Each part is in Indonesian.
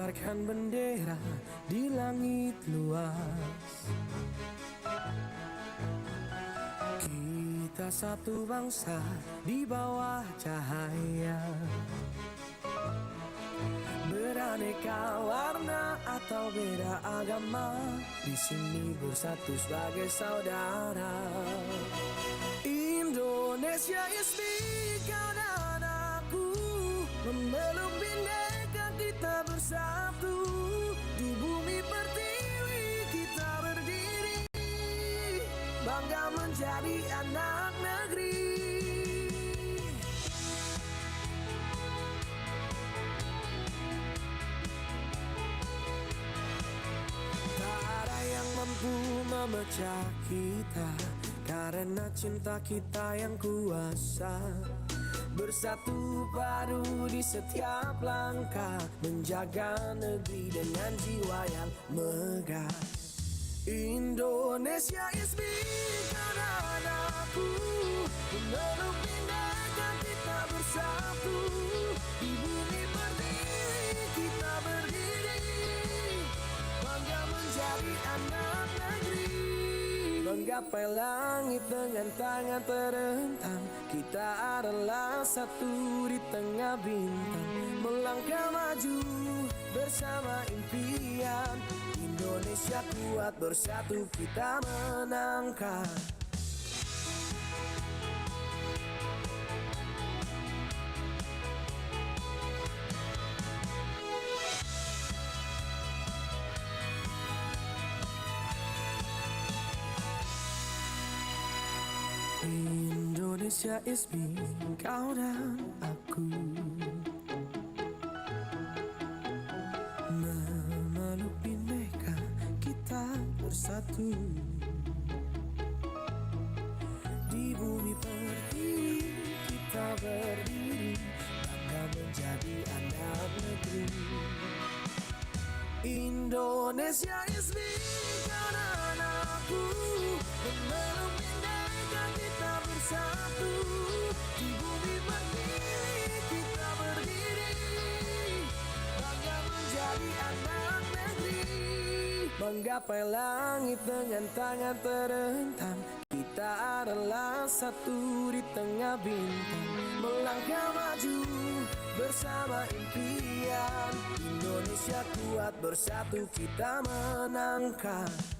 kibarkan bendera di langit luas. Kita satu bangsa di bawah cahaya, beraneka warna atau beda agama, di sini bersatu sebagai saudara. Indonesia is big, kau dan aku memeluk bhinneka kita bersatu. Di bumi pertiwi kita berdiri, bangga menjadi anak negeri. Tak ada yang mampu memecah kita, karena cinta kita yang kuasa. Bersatu padu di setiap langkah, menjaga negeri dengan jiwa yang megah. Indonesia is big, kau dan aku memeluk bhinneka kita bersatu. Di bumi pertiwi kita berdiri, bangga menjadi anak negeri. Menggapai langit dengan tangan terentang, kita adalah satu di tengah bintang. Melangkah maju bersama impian, Indonesia kuat bersatu kita menangkan. Indonesia is big, kau dan aku memeluk bhinneka kita bersatu. Di bumi pertiwi kita berdiri, bangga menjadi anak negeri. Indonesia is big, kau dan aku memeluk bhinneka kita bersatu. Di bumi pertiwi kita berdiri, bangga menjadi anak negeri. Menggapai langit dengan tangan terentang, kita adalah satu di tengah bintang. Melangkah maju bersama impian, Indonesia kuat bersatu kita menangkan.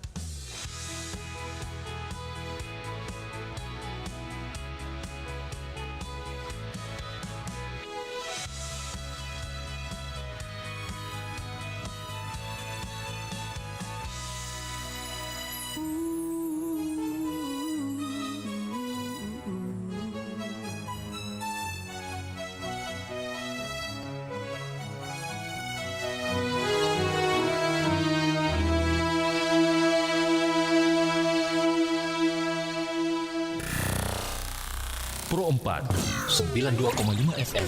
Pro 4 92,5 FM.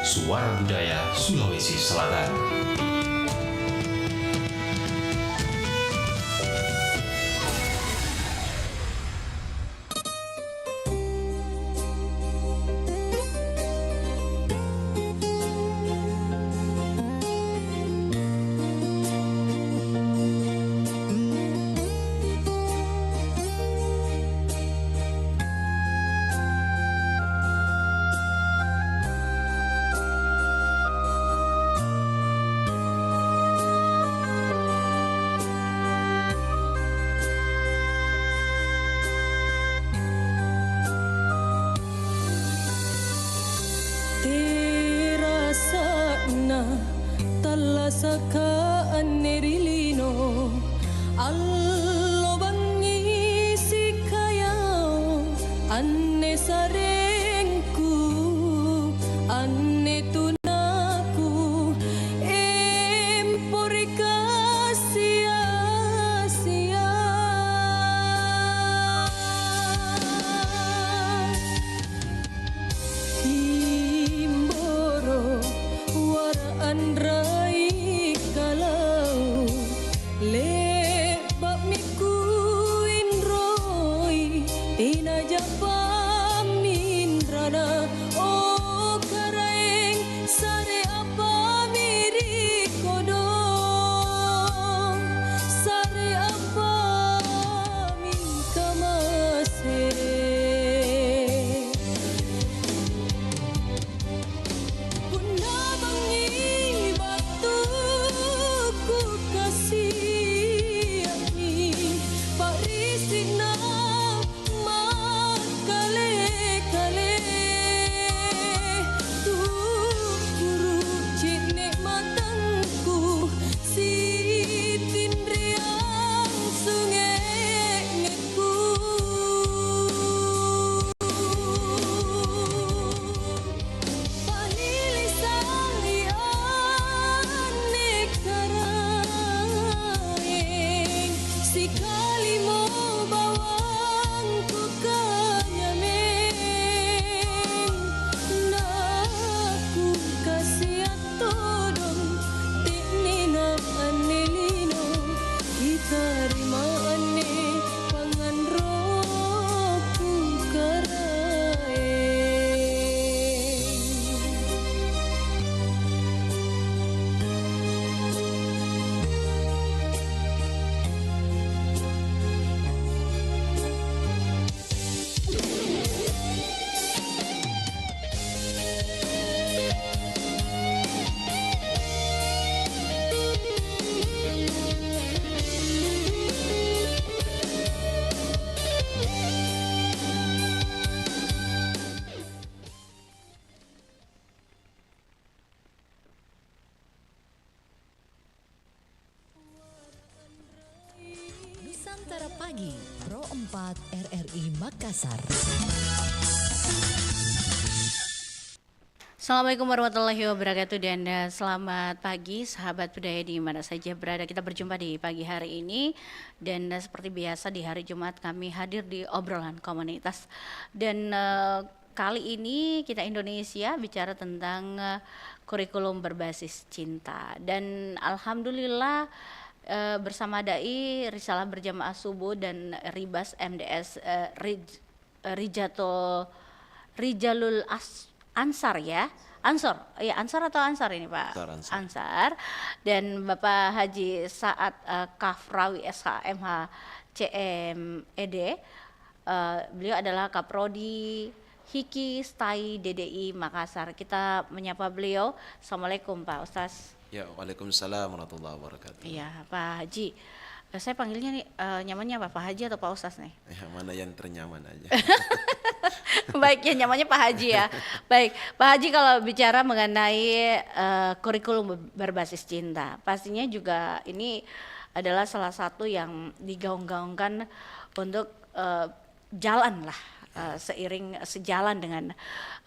Suara Budaya Sulawesi Selatan. Talasakaan nerilino allo bangi sikayao anne sarengku anne tunaku emporika sia-sia Kimboro waraan raika Pagi Pro 4 RRI Makassar. Assalamualaikum warahmatullahi wabarakatuh dan selamat pagi sahabat budaya di mana saja berada. Kita berjumpa di pagi hari ini dan seperti biasa di hari Jumat kami hadir di obrolan komunitas dan kali ini kita Indonesia bicara tentang kurikulum berbasis cinta dan alhamdulillah bersama Dai Risalah Berjamaah Subuh dan Ribas MDS Rijalul Ansar ya, Ansar atau Ansar ini Pak? Ansar. Dan Bapak Haji Saad Kafrawi SHMH CMED, beliau adalah Kaprodi Hiki Stai DDI Makassar. Kita menyapa beliau. Assalamualaikum Pak Ustaz. Ya, waalaikumsalam warahmatullahi wabarakatuh. Iya Pak Haji. Saya panggilnya nih nyamannya apa, Pak Haji atau Pak Ustaz nih? Mana yang ternyaman aja. Baik ya, nyamannya Pak Haji ya. Baik, Pak Haji kalau bicara mengenai kurikulum berbasis cinta, pastinya juga ini adalah salah satu yang digaung-gaungkan untuk jalan lah, sejalan dengan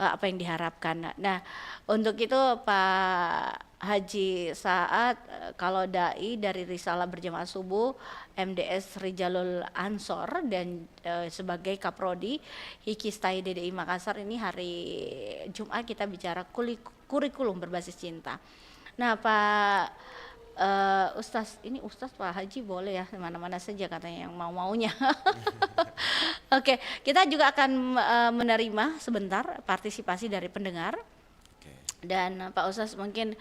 apa yang diharapkan. Nah, untuk itu Pak Haji Saad, kalau dai dari Risalah Berjamaah Subuh MDS Rijalul Ansor dan sebagai Kaprodi Hiki Stai DDI Makassar, ini hari Jumat kita bicara kurikulum berbasis cinta. Nah Pak Ustaz, ini Ustaz Pak Haji boleh ya mana-mana saja katanya yang mau-maunya. Oke, kita juga akan menerima sebentar partisipasi dari pendengar. Dan Pak Ustaz mungkin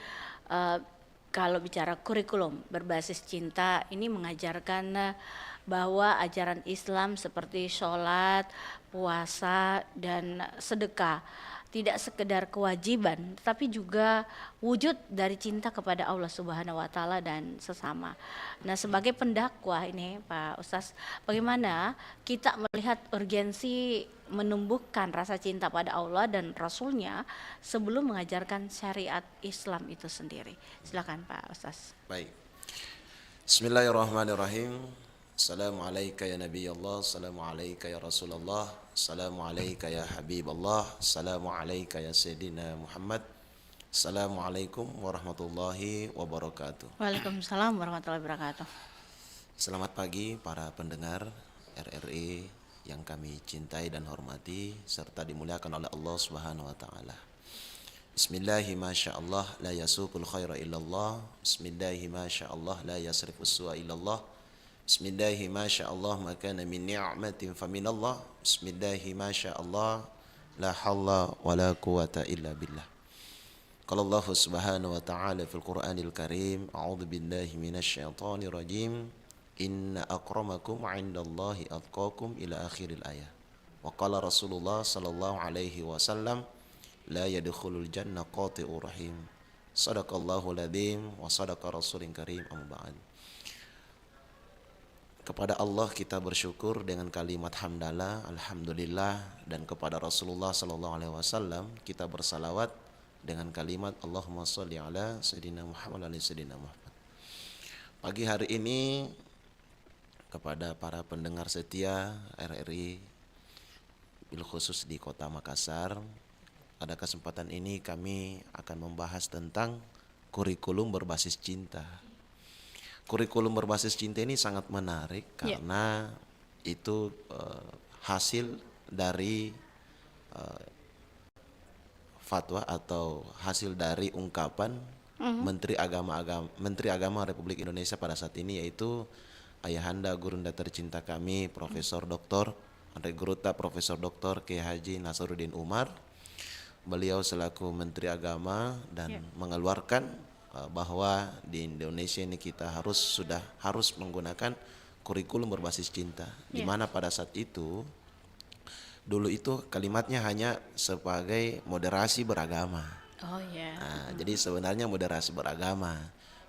kalau bicara kurikulum berbasis cinta ini mengajarkan bahwa ajaran Islam seperti sholat, puasa dan sedekah tidak sekedar kewajiban tetapi juga wujud dari cinta kepada Allah Subhanahu wa taala dan sesama. Nah, sebagai pendakwah ini Pak Ustaz, bagaimana kita melihat urgensi menumbuhkan rasa cinta pada Allah dan Rasulnya sebelum mengajarkan syariat Islam itu sendiri? Silakan Pak Ustaz. Baik. Bismillahirrahmanirrahim. Assalamualaikum ya Nabi Allah, Assalamualaikum ya Rasulullah, Assalamualaikum ya Habibullah, Assalamualaikum ya Sayyidina Muhammad, Assalamualaikum warahmatullahi wabarakatuh. Waalaikumsalam warahmatullahi wabarakatuh. Selamat pagi para pendengar RRI yang kami cintai dan hormati serta dimuliakan oleh Allah Subhanahu wa taala. Bismillahi masyaallah la yasuqul khaira illallah, bismillahi masyaallah la yasrifus su'a illallah. Bismillahi masyaallah makana min ni'matin faminallah. Bismillahi masyaallah la hawla wala quwata illa billah. Qala Allah subhanahu wa ta'ala fil Qur'anil Karim, a'udzu billahi minasy syaithanir rajim. Inna akramakum 'indallahi atqakum ila akhiril ayah. Wa qala Rasulullah sallallahu alaihi wasallam la yadkhulul jannah qati'ur rahim. Shadaqallahul adzim wa shadaqa rasulin karim. Amma ba'd. Kepada Allah kita bersyukur dengan kalimat hamdalah, alhamdulillah, dan kepada Rasulullah sallallahu alaihi wasallam kita bersalawat dengan kalimat Allahumma sholli ala sayyidina Muhammad alaihi sayyidina Muhammad. Pagi hari ini kepada para pendengar setia RRI bil khusus di Kota Makassar, pada kesempatan ini kami akan membahas tentang kurikulum berbasis cinta. Kurikulum berbasis cinta ini sangat menarik karena itu hasil dari fatwa atau hasil dari ungkapan Menteri Agama Republik Indonesia pada saat ini, yaitu Ayahanda Gurunda tercinta kami Profesor Dr. Regruta Profesor Dr. Kiai Haji Nasaruddin Umar. Beliau selaku Menteri Agama dan mengeluarkan bahwa di Indonesia ini kita harus menggunakan kurikulum berbasis cinta, di mana pada saat itu dulu itu kalimatnya hanya sebagai moderasi beragama. Jadi sebenarnya moderasi beragama,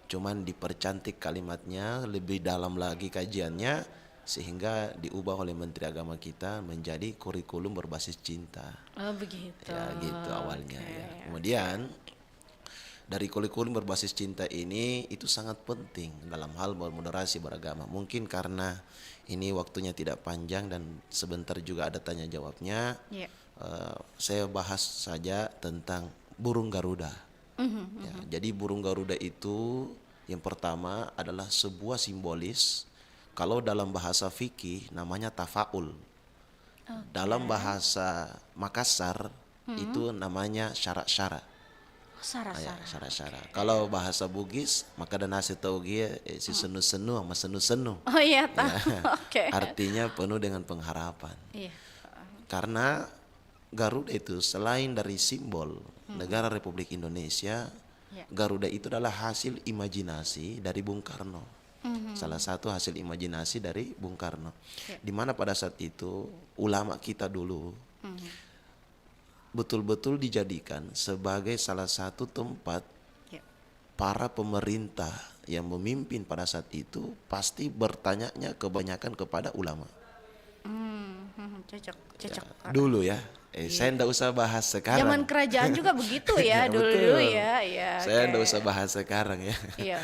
cuman dipercantik kalimatnya, lebih dalam lagi kajiannya sehingga diubah oleh Menteri Agama kita menjadi kurikulum berbasis cinta. Oh begitu. Ya gitu awalnya. Ya. Kemudian dari kurikulum berbasis cinta ini itu sangat penting dalam hal bermoderasi beragama. Mungkin karena ini waktunya tidak panjang dan sebentar juga ada tanya jawabnya. Ya. Saya bahas saja tentang burung Garuda. Ya, jadi burung Garuda itu yang pertama adalah sebuah simbolis. Kalau dalam bahasa fikih namanya tafaul. Dalam bahasa Makassar itu namanya syarak-syarak. Ya, syarak-syarak. Kalau bahasa Bugis maka dan nasi taugia si senu-senu sama senu-senu. Oh iya tahu. Oke. Artinya penuh dengan pengharapan. Iya. Karena Garuda itu selain dari simbol negara Republik Indonesia, Garuda itu adalah hasil imajinasi dari Bung Karno. Salah satu hasil imajinasi dari Bung Karno. Di mana pada saat itu ulama kita dulu betul-betul dijadikan sebagai salah satu tempat para pemerintah yang memimpin pada saat itu pasti bertanyanya kebanyakan kepada ulama. Cocok. Dulu ya. Saya enggak usah bahas sekarang. Zaman kerajaan juga begitu ya, Ya, dulu betul. ya. Iya. Saya enggak usah bahas sekarang ya. Iya.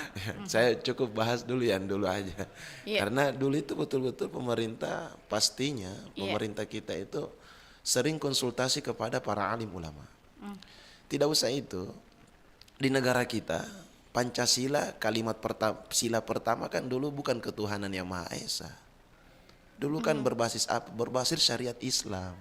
Saya cukup bahas dulu yang dulu aja. Iya. Karena dulu itu betul-betul pemerintah pastinya pemerintah kita itu sering konsultasi kepada para alim ulama. Tidak usah itu. Di negara kita Pancasila kalimat sila pertama kan dulu bukan ketuhanan yang Maha Esa. Dulu kan berbasis apa? Berbasis syariat Islam.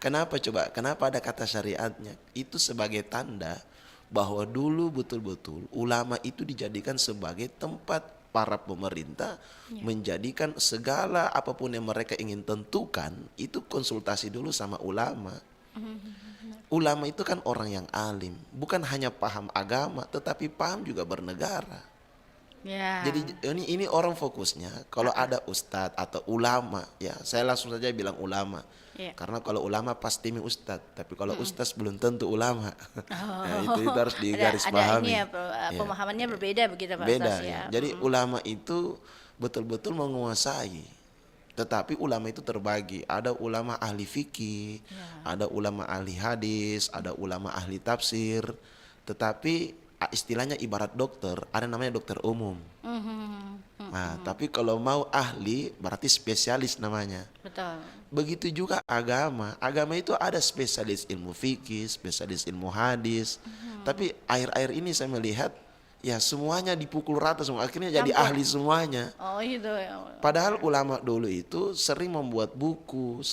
Kenapa coba? Kenapa ada kata syariatnya? Itu sebagai tanda bahwa dulu betul-betul ulama itu dijadikan sebagai tempat para pemerintah menjadikan segala apapun yang mereka ingin tentukan itu konsultasi dulu sama ulama. Ulama itu kan orang yang alim, bukan hanya paham agama tetapi paham juga bernegara. Ya. Jadi ini orang fokusnya kalau ada ustadz atau ulama, ya saya langsung saja bilang ulama. Iya. Karena kalau ulama pasti ustadz, tapi kalau ustadz belum tentu ulama. Nah, itu harus Ada digarispahami. ini ya, pemahamannya berbeda begitu Pak Beda Ustaz ya. ya. Jadi ulama itu betul-betul menguasai. Tetapi ulama itu terbagi. Ada ulama ahli fikih, ada ulama ahli hadis, ada ulama ahli tafsir. Tetapi istilahnya ibarat dokter, ada namanya dokter umum. Nah, tapi kalau mau ahli berarti spesialis namanya. Betul. Begitu juga agama. Agama itu ada spesialis ilmu fikih, spesialis ilmu hadis. Tapi akhir-akhir ini saya melihat ya semuanya dipukul rata semua. Akhirnya jadi ahli semuanya. Oh itu ya. Padahal ulama dulu itu sering membuat buku,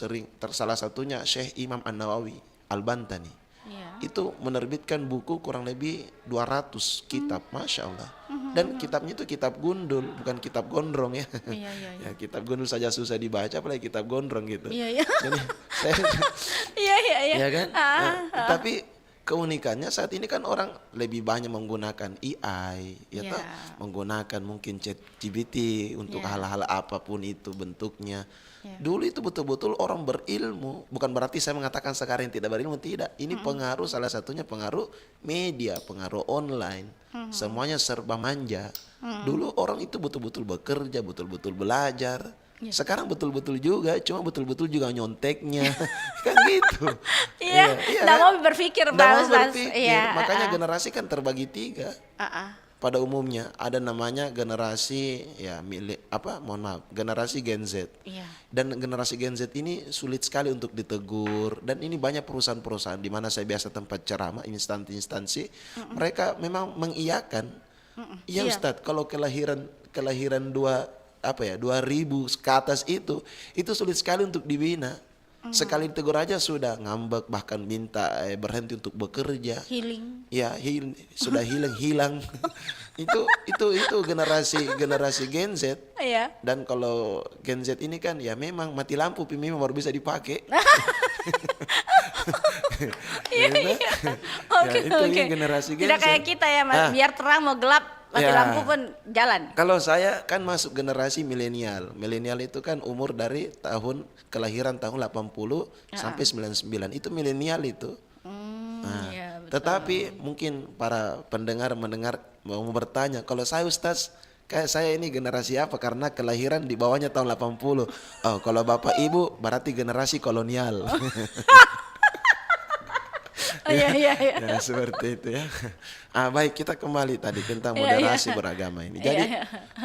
salah satunya Syekh Imam An-Nawawi Al-Bantani. Iya. Itu menerbitkan buku kurang lebih 200 kitab, Masya Allah. Dan kitabnya itu kitab gundul, bukan kitab gondrong ya. Iya. Ya, kitab gundul saja susah dibaca, apalagi kitab gondrong gitu. Iya. Jadi saya, Iya. ya kan? Tapi keunikannya saat ini kan orang lebih banyak menggunakan AI, ya toh? Menggunakan mungkin ChatGPT untuk hal-hal apapun itu bentuknya. Dulu itu betul-betul orang berilmu, bukan berarti saya mengatakan sekarang yang tidak berilmu, tidak. Ini pengaruh, salah satunya pengaruh media, pengaruh online, semuanya serba manja. Dulu orang itu betul-betul bekerja, betul-betul belajar. Sekarang betul-betul juga, cuma betul-betul juga nyonteknya, kan gitu. Iya. Nggak mau berpikir Nggak Pak mau Ustaz. berpikir. Iya. Makanya generasi kan terbagi 3. Pada umumnya ada namanya generasi generasi Gen Z. Iya. Dan generasi Gen Z ini sulit sekali untuk ditegur, dan ini banyak perusahaan-perusahaan di mana saya biasa tempat ceramah, instansi mereka memang mengiyakan. Iya Ustadz, kalau kelahiran 2000 ke atas itu sulit sekali untuk dibina. Sekali ditegur aja sudah ngambek, bahkan minta berhenti untuk bekerja. Healing. Ya, sudah hilang. itu generasi Gen Z. Iya. Dan kalau Gen Z ini kan ya memang mati lampu memang baru bisa dipakai. Iya. Oke. Generasi Gen Z. Tidak kayak kita ya Mas, biar terang mau gelap mati lampu pun jalan. Kalau saya kan masuk generasi milenial. Milenial itu kan umur dari kelahiran tahun 80 sampai 99. Itu milenial itu. Iya, betul. Tetapi mungkin para pendengar mendengar mau bertanya, kalau saya Ustaz, kayak saya ini generasi apa? Karena kelahiran di bawahnya tahun 80. Oh, kalau Bapak Ibu berarti generasi kolonial. Oh, iya, iya, iya. Ya, seperti itu ya. Baik, kita kembali tadi tentang Iya, iya. moderasi beragama ini. Jadi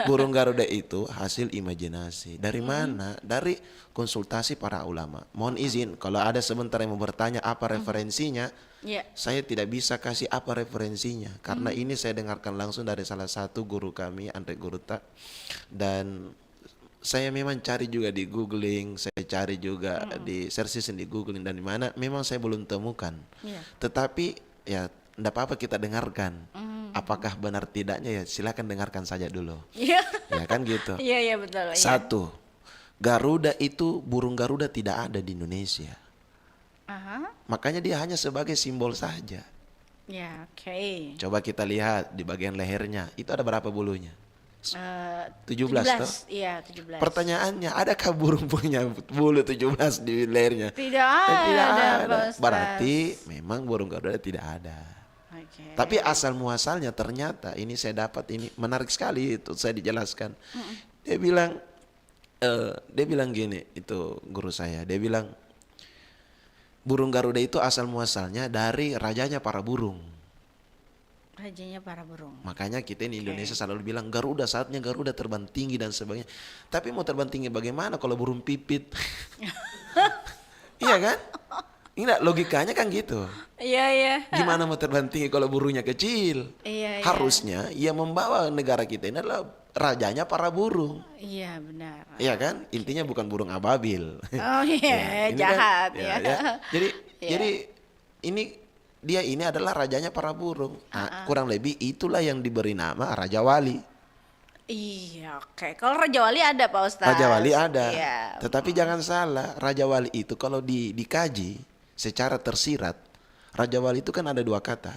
burung Garuda itu hasil imajinasi. Dari mana? Dari konsultasi para ulama. Mohon izin kalau ada sebentar yang mau bertanya apa referensinya, Iya. saya tidak bisa kasih apa referensinya karena ini saya dengarkan langsung dari salah satu guru kami, Andre Guruta, dan saya memang cari juga di googling, saya cari juga di search engine di googling dan di mana memang saya belum temukan. Iya. Tetapi ya tidak apa-apa kita dengarkan. Apakah benar tidaknya ya silakan dengarkan saja dulu. Iya. Ya kan gitu. Iya, iya betul. Iya. Satu, Garuda itu burung Garuda tidak ada di Indonesia. Aha. Makanya dia hanya sebagai simbol saja. Ya, oke. Coba kita lihat di bagian lehernya, itu ada berapa bulunya? 17 toh? Iya, 17. Pertanyaannya, adakah burung punya bulu 17 di lehernya? Tidak Tidak ada, ada. Pak Ustaz. Berarti memang burung Garuda tidak ada. Oke. Tapi asal muasalnya ternyata ini saya dapat ini menarik sekali itu saya dijelaskan. Dia bilang gini, itu guru saya, dia bilang burung Garuda itu asal muasalnya dari rajanya para burung. Rajanya para burung. Makanya kita di Indonesia selalu bilang Garuda, saatnya Garuda terbang tinggi dan sebagainya. Tapi mau terbang tinggi bagaimana kalau burung pipit? Iya kan? Enggak, logikanya kan gitu. Iya, iya. Gimana mau terbang tinggi kalau burungnya kecil? Iya, iya. Harusnya yang membawa negara kita ini adalah rajanya para burung. Iya, benar. Iya kan? Intinya bukan burung ababil. Oh iya, ini jahat kan, ya. Jadi ini dia ini adalah rajanya para burung. Nah, kurang lebih itulah yang diberi nama Raja Wali. Iya, oke. Kalau Raja Wali ada Pak Ustaz. Raja Wali ada. Iya. Tetapi jangan salah, Raja Wali itu kalau dikaji secara tersirat, Raja Wali itu kan ada dua kata.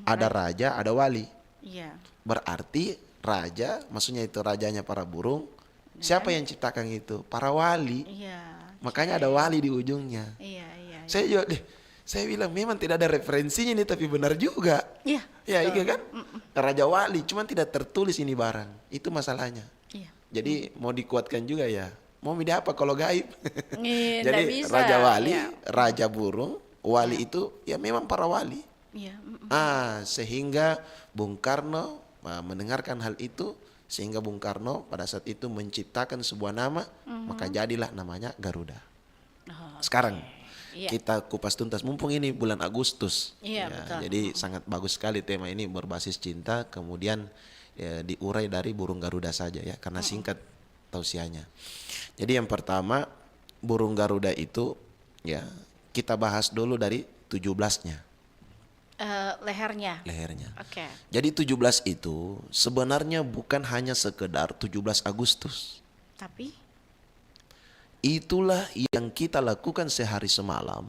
Ada raja, ada wali. Iya. Berarti raja, maksudnya itu rajanya para burung. Siapa yang ciptakan itu? Para wali. Iya. Makanya ada wali di ujungnya. Iya, iya. Saya juga saya bilang memang tidak ada referensinya nih, tapi benar juga. Iya. Ya iya kan? Raja Wali, cuman tidak tertulis ini barang. Itu masalahnya. Iya. Jadi mau dikuatkan juga ya. Mau milih apa kalau gaib? Iya, Jadi nggak bisa. Raja Wali, Iya. Raja Burung, Wali itu ya memang para wali. Iya. Sehingga Bung Karno mendengarkan hal itu, sehingga Bung Karno pada saat itu menciptakan sebuah nama, maka jadilah namanya Garuda. Sekarang Iya. kita kupas tuntas, mumpung ini bulan Agustus. Iya, betul. Jadi sangat bagus sekali tema ini berbasis cinta, kemudian diurai dari burung Garuda saja ya, karena singkat tausiahnya. Jadi yang pertama, burung Garuda itu ya kita bahas dulu dari 17-nya. Lehernya. Lehernya. Oke. Jadi 17 itu sebenarnya bukan hanya sekedar 17 Agustus. Tapi Itulah yang kita lakukan sehari semalam.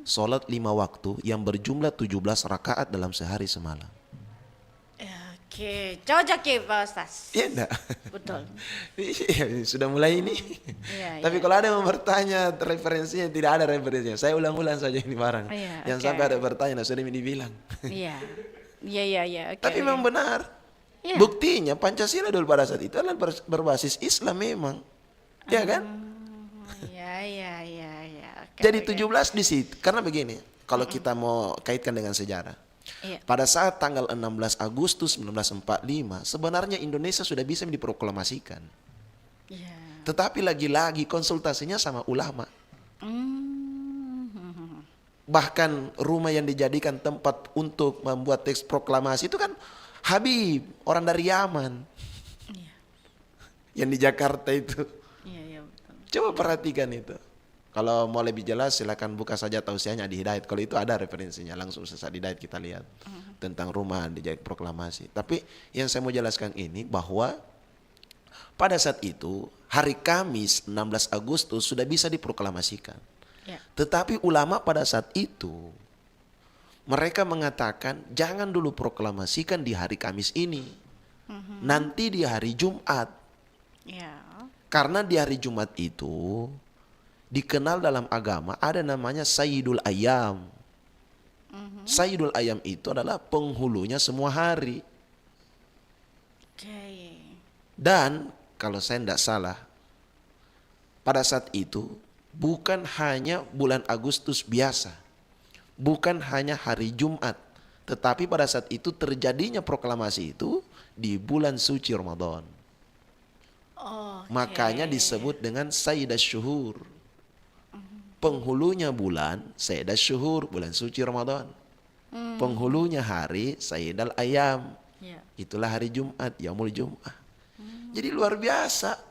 Sholat 5 waktu yang berjumlah 17 rakaat dalam sehari semalam. oke, cocok ya Pak Ustaz. Iya enggak? Betul. Iya, sudah mulai ini. Iya, Tapi iya. kalau ada yang bertanya referensinya, tidak ada referensinya. Saya ulang-ulang saja ini barang. Iya, Yang oke. sampai ada bertanya, nah, sudah dibilang. Iya. Iya, iya, iya. Oke, Tapi oke. memang benar. Iya. Buktinya Pancasila dulu pada saat itu adalah berbasis Islam memang. Ya kan? Iya, iya, iya, iya. Oke, Jadi oke. 17 di situ. Karena begini, kalau kita mau kaitkan dengan sejarah. Iya. Pada saat tanggal 16 Agustus 1945, sebenarnya Indonesia sudah bisa diproklamasikan. Iya. Tetapi lagi-lagi konsultasinya sama ulama. Hmm. Bahkan rumah yang dijadikan tempat untuk membuat teks proklamasi itu kan Habib, orang dari Yaman. Iya. Yang di Jakarta itu. Iya, iya, betul. Coba perhatikan itu. Kalau mau lebih jelas silakan buka saja tausiahnya di Hidayat. Kalau itu ada referensinya, langsung sesaat di Hidayat kita lihat tentang rumah dijadikan proklamasi. Tapi yang saya mau jelaskan ini bahwa pada saat itu hari Kamis 16 Agustus sudah bisa diproklamasikan. Iya. Tetapi ulama pada saat itu mereka mengatakan jangan dulu proklamasikan di hari Kamis ini. Nanti di hari Jumat. Iya. Karena di hari Jumat itu dikenal dalam agama ada namanya Sayyidul Ayyam. Sayyidul Ayyam itu adalah penghulunya semua hari. Oke. Dan kalau saya tidak salah, pada saat itu bukan hanya bulan Agustus biasa. bukan hanya hari Jumat, tetapi pada saat itu terjadinya proklamasi itu di bulan suci Ramadan. Makanya disebut dengan Sayyidah Syuhur. Penghulunya bulan Sayyidah Syuhur, bulan suci Ramadan. Penghulunya hari Sayyidal Ayam. Ya. Itulah hari Jumat, Yaumul Jum'ah. Jadi luar biasa.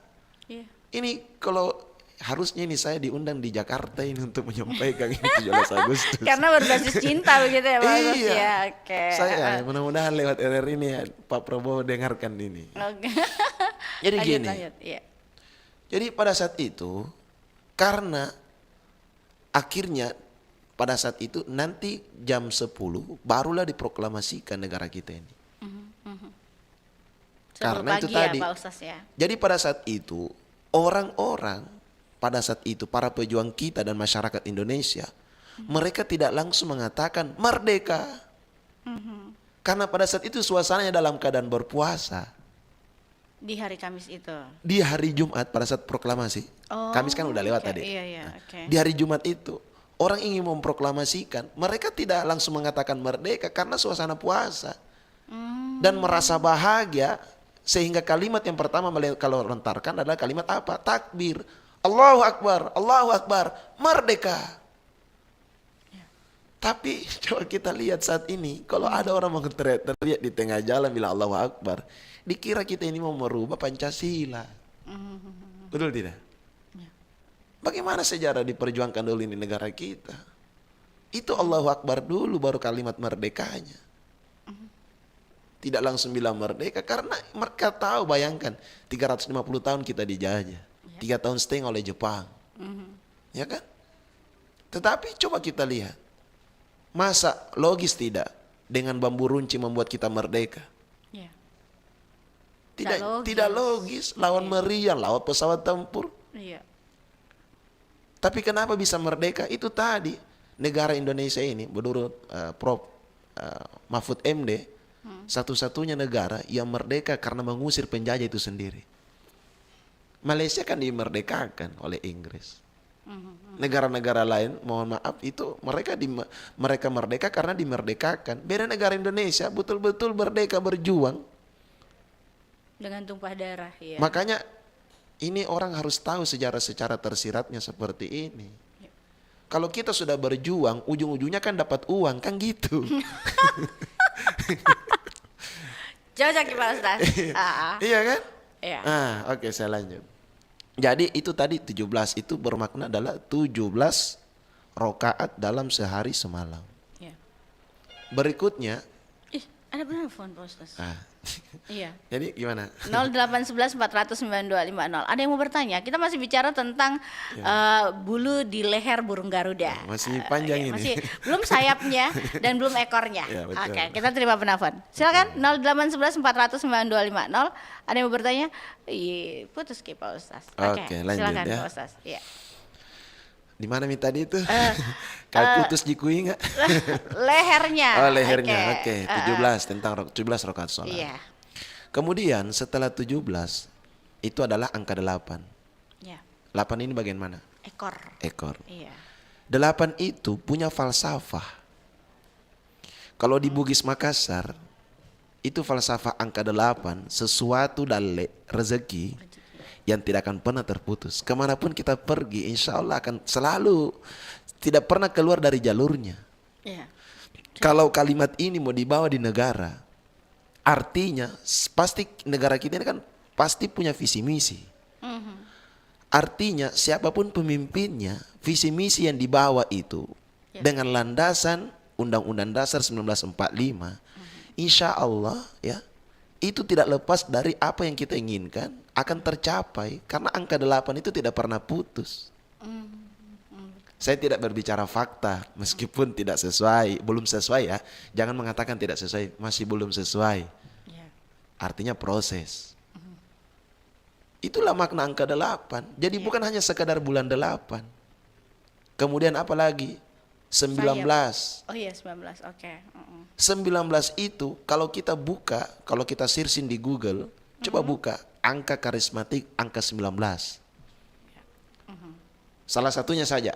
Iya. Ini kalau harusnya ini saya diundang di Jakarta ini untuk menyampaikan ini 17 Agustus. Karena berbasis cinta begitu ya Pak Agus Iya. ya. Oke. Saya mudah-mudahan lewat RRI ini ya, Pak Prabowo dengarkan ini. Oke. Jadi gini. Lanjut. Iya. Jadi pada saat itu karena akhirnya pada saat itu nanti jam 10 barulah diproklamasikan negara kita ini. Karena itu Pagi tadi. ya Pak Ustaz ya. Jadi pada saat itu orang-orang pada saat itu para pejuang kita dan masyarakat Indonesia mereka tidak langsung mengatakan merdeka. Karena pada saat itu suasananya dalam keadaan berpuasa. Di hari Kamis itu. Di hari Jumat pada saat proklamasi. Kamis kan udah lewat oke. tadi. Iya, oke. Di hari Jumat itu orang ingin memproklamasikan, mereka tidak langsung mengatakan merdeka karena suasana puasa. Dan merasa bahagia sehingga kalimat yang pertama kalau lontarkan adalah kalimat apa? Takbir. Allahu Akbar, merdeka. Tapi coba kita lihat saat ini, kalau ada orang mau teriak di tengah jalan bilang Allahu Akbar, dikira kita ini mau merubah Pancasila. Betul tidak? Bagaimana sejarah diperjuangkan dulu ini negara kita? Itu Allahu Akbar dulu baru kalimat merdekanya. Tidak langsung bilang merdeka karena mereka tahu, bayangkan 350 tahun kita dijajah. 3 tahun setengah oleh Jepang. Ya kan? Tetapi coba kita lihat. Masa logis tidak dengan bambu runcing membuat kita merdeka? Iya. Tidak logis. Lawan meriam, lawan pesawat tempur. Iya. Tapi kenapa bisa merdeka? Itu tadi negara Indonesia ini menurut Prof. Mahfud MD satu-satunya negara yang merdeka karena mengusir penjajah itu sendiri. Malaysia kan dimerdekakan oleh Inggris. Negara-negara lain, mohon maaf, itu mereka merdeka karena dimerdekakan. Beda negara Indonesia, betul-betul merdeka berjuang. Dengan tumpah darah ya. Makanya ini orang harus tahu sejarah secara tersiratnya seperti ini. Kalau kita sudah berjuang, ujung-ujungnya kan dapat uang, kan gitu. Cocok ya Pak Ustaz. Iya kan? Iya. Oke, saya lanjut. Jadi itu tadi 17 itu bermakna adalah 17 rakaat dalam sehari semalam. Iya. Berikutnya, Ada penelpon Pak Ustaz. Iya. jadi gimana? 0811 400 9250. Ada yang mau bertanya? Kita masih bicara tentang bulu di leher burung Garuda. Masih panjang ini. Masih belum sayapnya dan belum ekornya. Ya, betul. Oke, kita terima penelpon. Silakan 0811 400 9250. Ada yang mau bertanya? Iya, putus ke Pak Ustaz. Oke, lanjut silakan ya. Pak Ustaz. Iya. Di mana Mi tadi itu? Kayak putus jikui enggak? Lehernya. Oh, lehernya. Oke, 17 tentang 17 rakaat sholat. Iya. Kemudian setelah 17 itu adalah angka 8. Iya. 8 ini bagian mana? Ekor. Ekor. Iya. 8 itu punya falsafah. Kalau di Bugis Makassar, itu falsafah angka 8 sesuatu dari rezeki yang tidak akan pernah terputus. Kemanapun kita pergi, insya Allah akan selalu tidak pernah keluar dari jalurnya. Iya. Kalau kalimat ini mau dibawa di negara, artinya pasti negara kita ini kan pasti punya visi misi. Artinya siapapun pemimpinnya, visi misi yang dibawa itu dengan landasan Undang-Undang Dasar 1945, insya Allah ya, itu tidak lepas dari apa yang kita inginkan akan tercapai karena angka 8 itu tidak pernah putus. Saya tidak berbicara fakta meskipun tidak sesuai, belum sesuai ya. Jangan mengatakan tidak sesuai, masih belum sesuai. Artinya proses. Itulah makna angka 8. Jadi bukan hanya sekadar bulan 8. Kemudian apa lagi? 19. Oh iya 19, oke. 19 itu kalau kita buka, kalau kita searching di Google, coba buka angka karismatik angka 19. Salah satunya saja.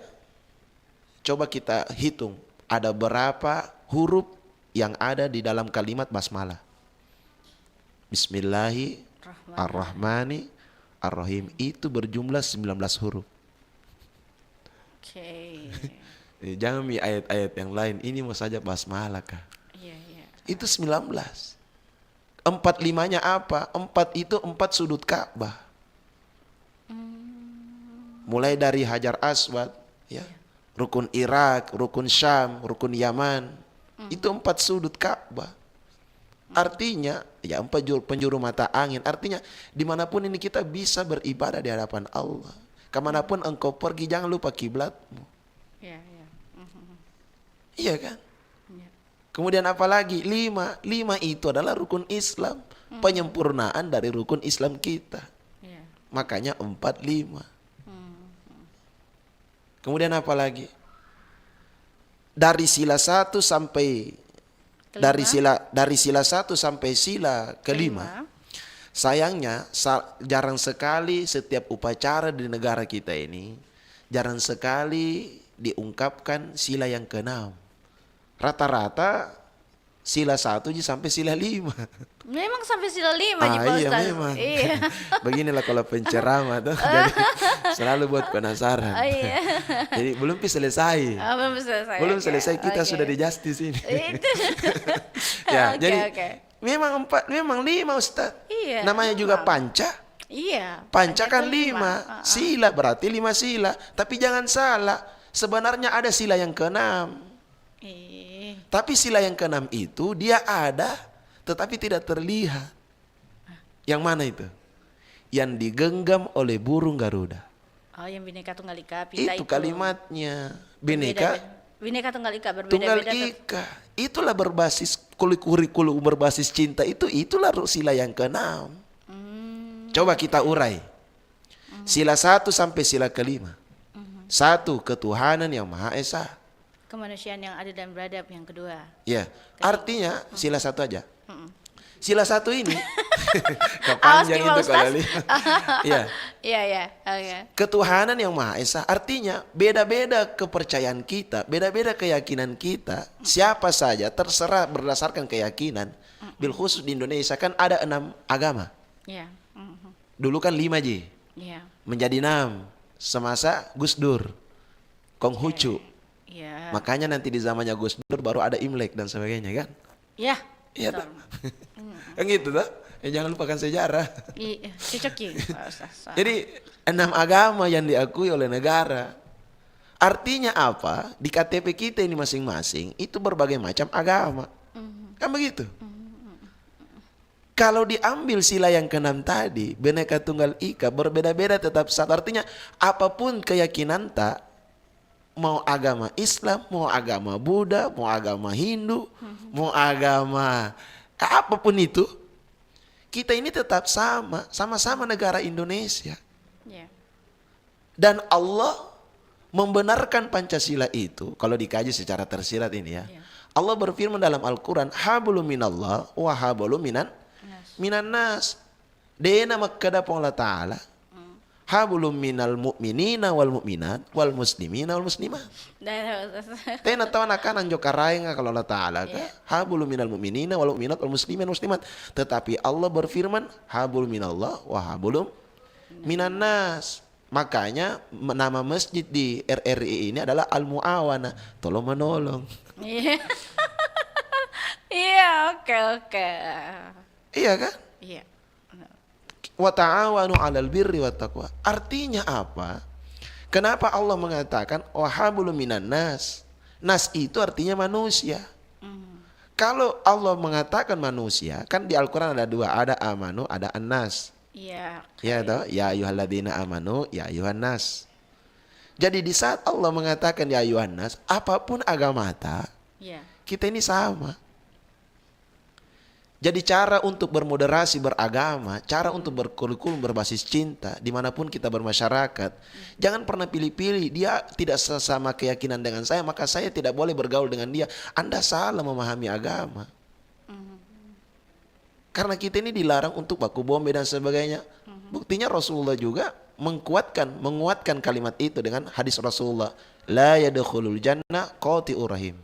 Coba kita hitung ada berapa huruf yang ada di dalam kalimat basmalah? Bismillahirrahmanirrahim itu berjumlah 19 huruf. Oke. Jangan ayat-ayat yang lain, ini mau saja basmalah kah? Iya, iya. Itu 19. 4-5-nya apa? 4 itu 4 sudut Ka'bah. Mulai dari Hajar Aswad, ya, rukun Irak, rukun Syam, rukun Yaman, itu 4 sudut Ka'bah. Artinya, ya 4 penjuru mata angin. Artinya, dimanapun ini kita bisa beribadah di hadapan Allah. Kemanapun engkau pergi, jangan lupa kiblatmu. Iya, iya. Iya kan? Iya. Kemudian apa lagi? 5 itu adalah rukun Islam. Penyempurnaan dari rukun Islam kita. Iya. Makanya 4, 5. Kemudian apa lagi? Dari sila 1 sampai dari sila 1 sampai sila kelima. Sayangnya jarang sekali setiap upacara di negara kita ini jarang sekali diungkapkan sila yang ke-6. Rata-rata sila 1 sampai sila 5. Memang sampai sila 5 nih Pak Iya Ustaz. memang. Iya. Beginilah kalau penceramah tuh. Jadi selalu buat penasaran. Oh, iya. Jadi belum selesai. Belum selesai. Belum oke. selesai kita Oke. sudah di justice ini. Itu. Ya, Oke, jadi oke. memang 5 Ustaz. Iya. Namanya juga panca. Iya. Panca kan 5. lima. Sila berarti 5 sila. Tapi jangan salah. Sebenarnya ada sila yang ke-6. Tapi sila yang ke-6 itu dia ada tetapi tidak terlihat. Yang mana itu? Yang digenggam oleh burung Garuda. Oh, yang Bhinneka Tunggal Ika. Pita Itu kalimatnya. Bhinneka Bhinneka Tunggal Ika Tunggal berbeda-beda. Ika. Itulah berbasis kurikulum berbasis cinta itulah sila yang ke-6. Coba kita urai. Sila 1 sampai sila ke-5. 1. Ketuhanan yang Maha Esa. Kemanusiaan yang adil dan beradab yang kedua. Ya, artinya sila 1 aja. Sila 1 ini Awas kepanjang nih, Pak itu Ustaz. kalau lihat. Iya. Iya, iya. Oke. Ketuhanan yang Maha Esa artinya beda-beda kepercayaan kita, beda-beda keyakinan kita. Siapa saja terserah berdasarkan keyakinan. Bil khusus di Indonesia kan ada 6 agama. Iya. Dulu kan 5 Ji. Iya. Menjadi 6 semasa Gus Dur, Konghucu. Iya. Makanya nanti di zamannya Gus Dur baru ada Imlek dan sebagainya kan? Iya. Iya betul. tuh. Kan gitu tuh. Jangan lupakan sejarah. Iya, cocok ya, Pak Ustaz. Jadi 6 agama yang diakui oleh negara. Artinya apa? Di KTP kita ini masing-masing itu berbagai macam agama. Kan begitu? Kalau diambil sila yang ke-6 tadi, Bhinneka Tunggal Ika berbeda-beda tetap satu. Artinya apapun keyakinan tak, mau agama Islam, mau agama Buddha, mau agama Hindu, mau agama apapun itu, kita ini tetap sama-sama negara Indonesia. Iya. Dan Allah membenarkan Pancasila itu, kalau dikaji secara tersirat ini ya. Allah berfirman dalam Al-Quran, hablum minallah wa hablum minan nas. Dena makkada Allah Ta'ala. Hablum minal mu'minina wal mu'minat wal muslimina wal muslimat. Tena tahu akan anjo karai nga kalau Allah Ta'ala ka. Hablum minal mu'minina wal mu'minat wal muslimin wal muslimat. Tetapi Allah berfirman, hablum minallah wa hablum minan nas. Makanya nama masjid di RRI ini adalah Al-Mu'awana, tolong menolong. Iya. Iya, oke. Iya kan? Iya. Wa ta'awanu 'alal birri wat taqwa. Artinya apa? Kenapa Allah mengatakan wa hablum minan nas? Nas itu artinya manusia. Kalau Allah mengatakan manusia, kan di Al-Qur'an ada 2, ada amanu, ada annas. Iya. Ya toh, ya ayyuhalladzina amanu, ya ayyuhan nas. Jadi di saat Allah mengatakan ya ayyuhan nas, apapun agama Iya. kita ini sama. Jadi cara untuk bermoderasi beragama, cara untuk berkurikulum berbasis cinta, dimanapun kita bermasyarakat, jangan pernah pilih-pilih, dia tidak sesama keyakinan dengan saya, maka saya tidak boleh bergaul dengan dia. Anda salah memahami agama. Karena kita ini dilarang untuk baku bombe dan sebagainya. Buktinya Rasulullah juga menguatkan kalimat itu dengan hadis Rasulullah, la yadkhulul jannah qati'ur rahim.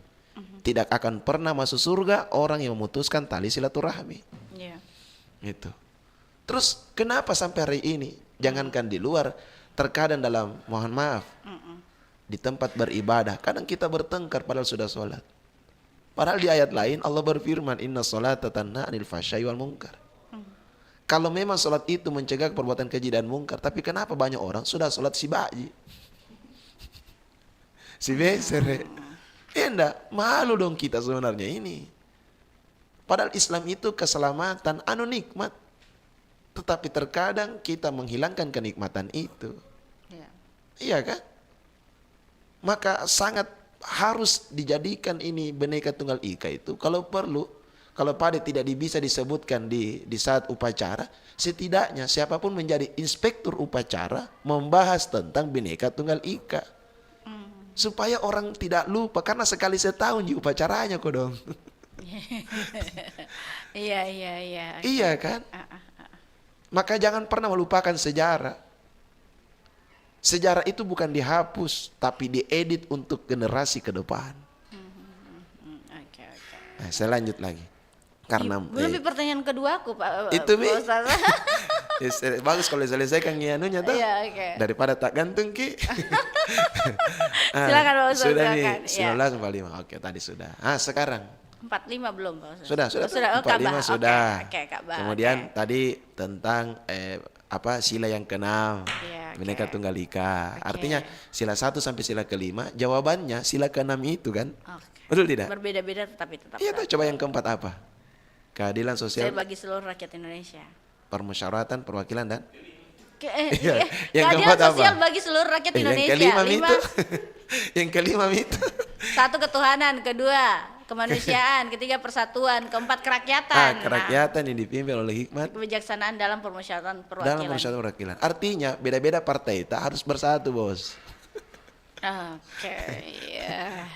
tidak akan pernah masuk surga orang yang memutuskan tali silaturahmi. Iya. Itu. Terus kenapa sampai hari ini, jangankan di luar, terkadang dalam, mohon maaf, di tempat beribadah, kadang kita bertengkar padahal sudah sholat. Padahal di ayat lain Allah berfirman, inna sholata tanha 'anil fahsya'i wal munkar. Kalau memang sholat itu mencegah perbuatan keji dan mungkar, tapi kenapa banyak orang sudah sholat si baji? Si besere. Ya enggak, malu dong kita sebenarnya ini. Padahal Islam itu keselamatan, nikmat. Tetapi terkadang kita menghilangkan kenikmatan itu. Iya. Iya kan? Maka sangat harus dijadikan ini Bhinneka Tunggal Ika itu. Kalau perlu, kalau pada tidak bisa disebutkan di saat upacara, setidaknya siapapun menjadi inspektur upacara membahas tentang Bhinneka Tunggal Ika. Supaya orang tidak lupa, karena sekali setahun di upacaranya kok dong. Iya. Iya kan? Maka jangan pernah melupakan sejarah. Sejarah itu bukan dihapus, tapi diedit untuk generasi ke depan. Oke. Nah, saya lanjut lagi. Karena Belum pertanyaan kedua aku, Pak. Itu, Mi. Pak Ustaz. Bagus kalau selesaikan ngianunya tuh. Iya, oke. Daripada tak gantung Ki. Silakan Pak Ustaz, Sudah silakan. nih 1945. Oke, tadi sudah. Sekarang 45 belum, Pak Ustaz? sudah. Oh, 45 Ka'bah. sudah. Oke, Ka'bah. Kemudian Oke. tadi tentang sila yang keenam. Iya, Bhinneka oke. Tunggal Ika. Oke. Artinya sila 1 sampai sila ke-5, jawabannya sila ke-6 itu kan? Oke. Betul tidak? Berbeda-beda tetapi tetap. Iya tuh, coba yang keempat apa? Keadilan Saya sosial, bagi seluruh rakyat Indonesia. permusyawaratan, perwakilan dan Iya. yang Keadilan keempat apa? sosial bagi seluruh rakyat Indonesia. Yang kelima 5. itu. Yang kelima itu. 1 ketuhanan, kedua kemanusiaan, ketiga persatuan, keempat kerakyatan. Kerakyatan yang dipimpin oleh hikmat Kebijaksanaan dalam permusyawaratan dalam perwakilan. permusyawaratan perwakilan. Artinya beda-beda partai tak harus bersatu, Bos. Oke, iya.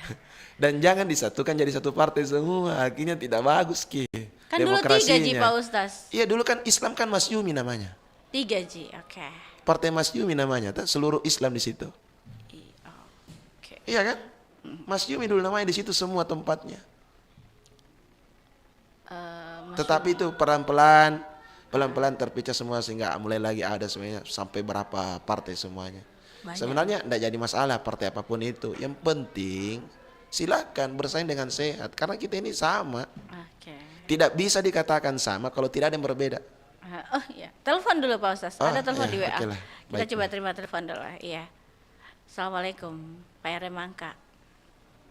Dan jangan disatukan jadi satu partai semua. Akhirnya tidak bagus, Ki. Kan dulu 3 Ji Pak Ustaz. Iya, dulu kan Islam kan Masyumi namanya. 3 Ji, oke. Partai Masyumi namanya, tuh seluruh Islam di situ. Oke. Iya kan? Masyumi dulu namanya di situ semua tempatnya. Tetapi itu pelan-pelan terpecah semua sehingga mulai lagi ada semuanya sampai berapa partai semuanya. Banyak. Sebenarnya tidak jadi masalah partai apapun itu. Yang penting silakan bersaing dengan sehat karena kita ini sama. Oke. Tidak bisa dikatakan sama kalau tidak ada yang berbeda. Oh iya, telepon dulu Pak Ustaz. Ada telepon iya, di WA. oke lah. Kita Baik. coba terima telepon dulu. Iya. Assalamualaikum, Pak R. Mangka.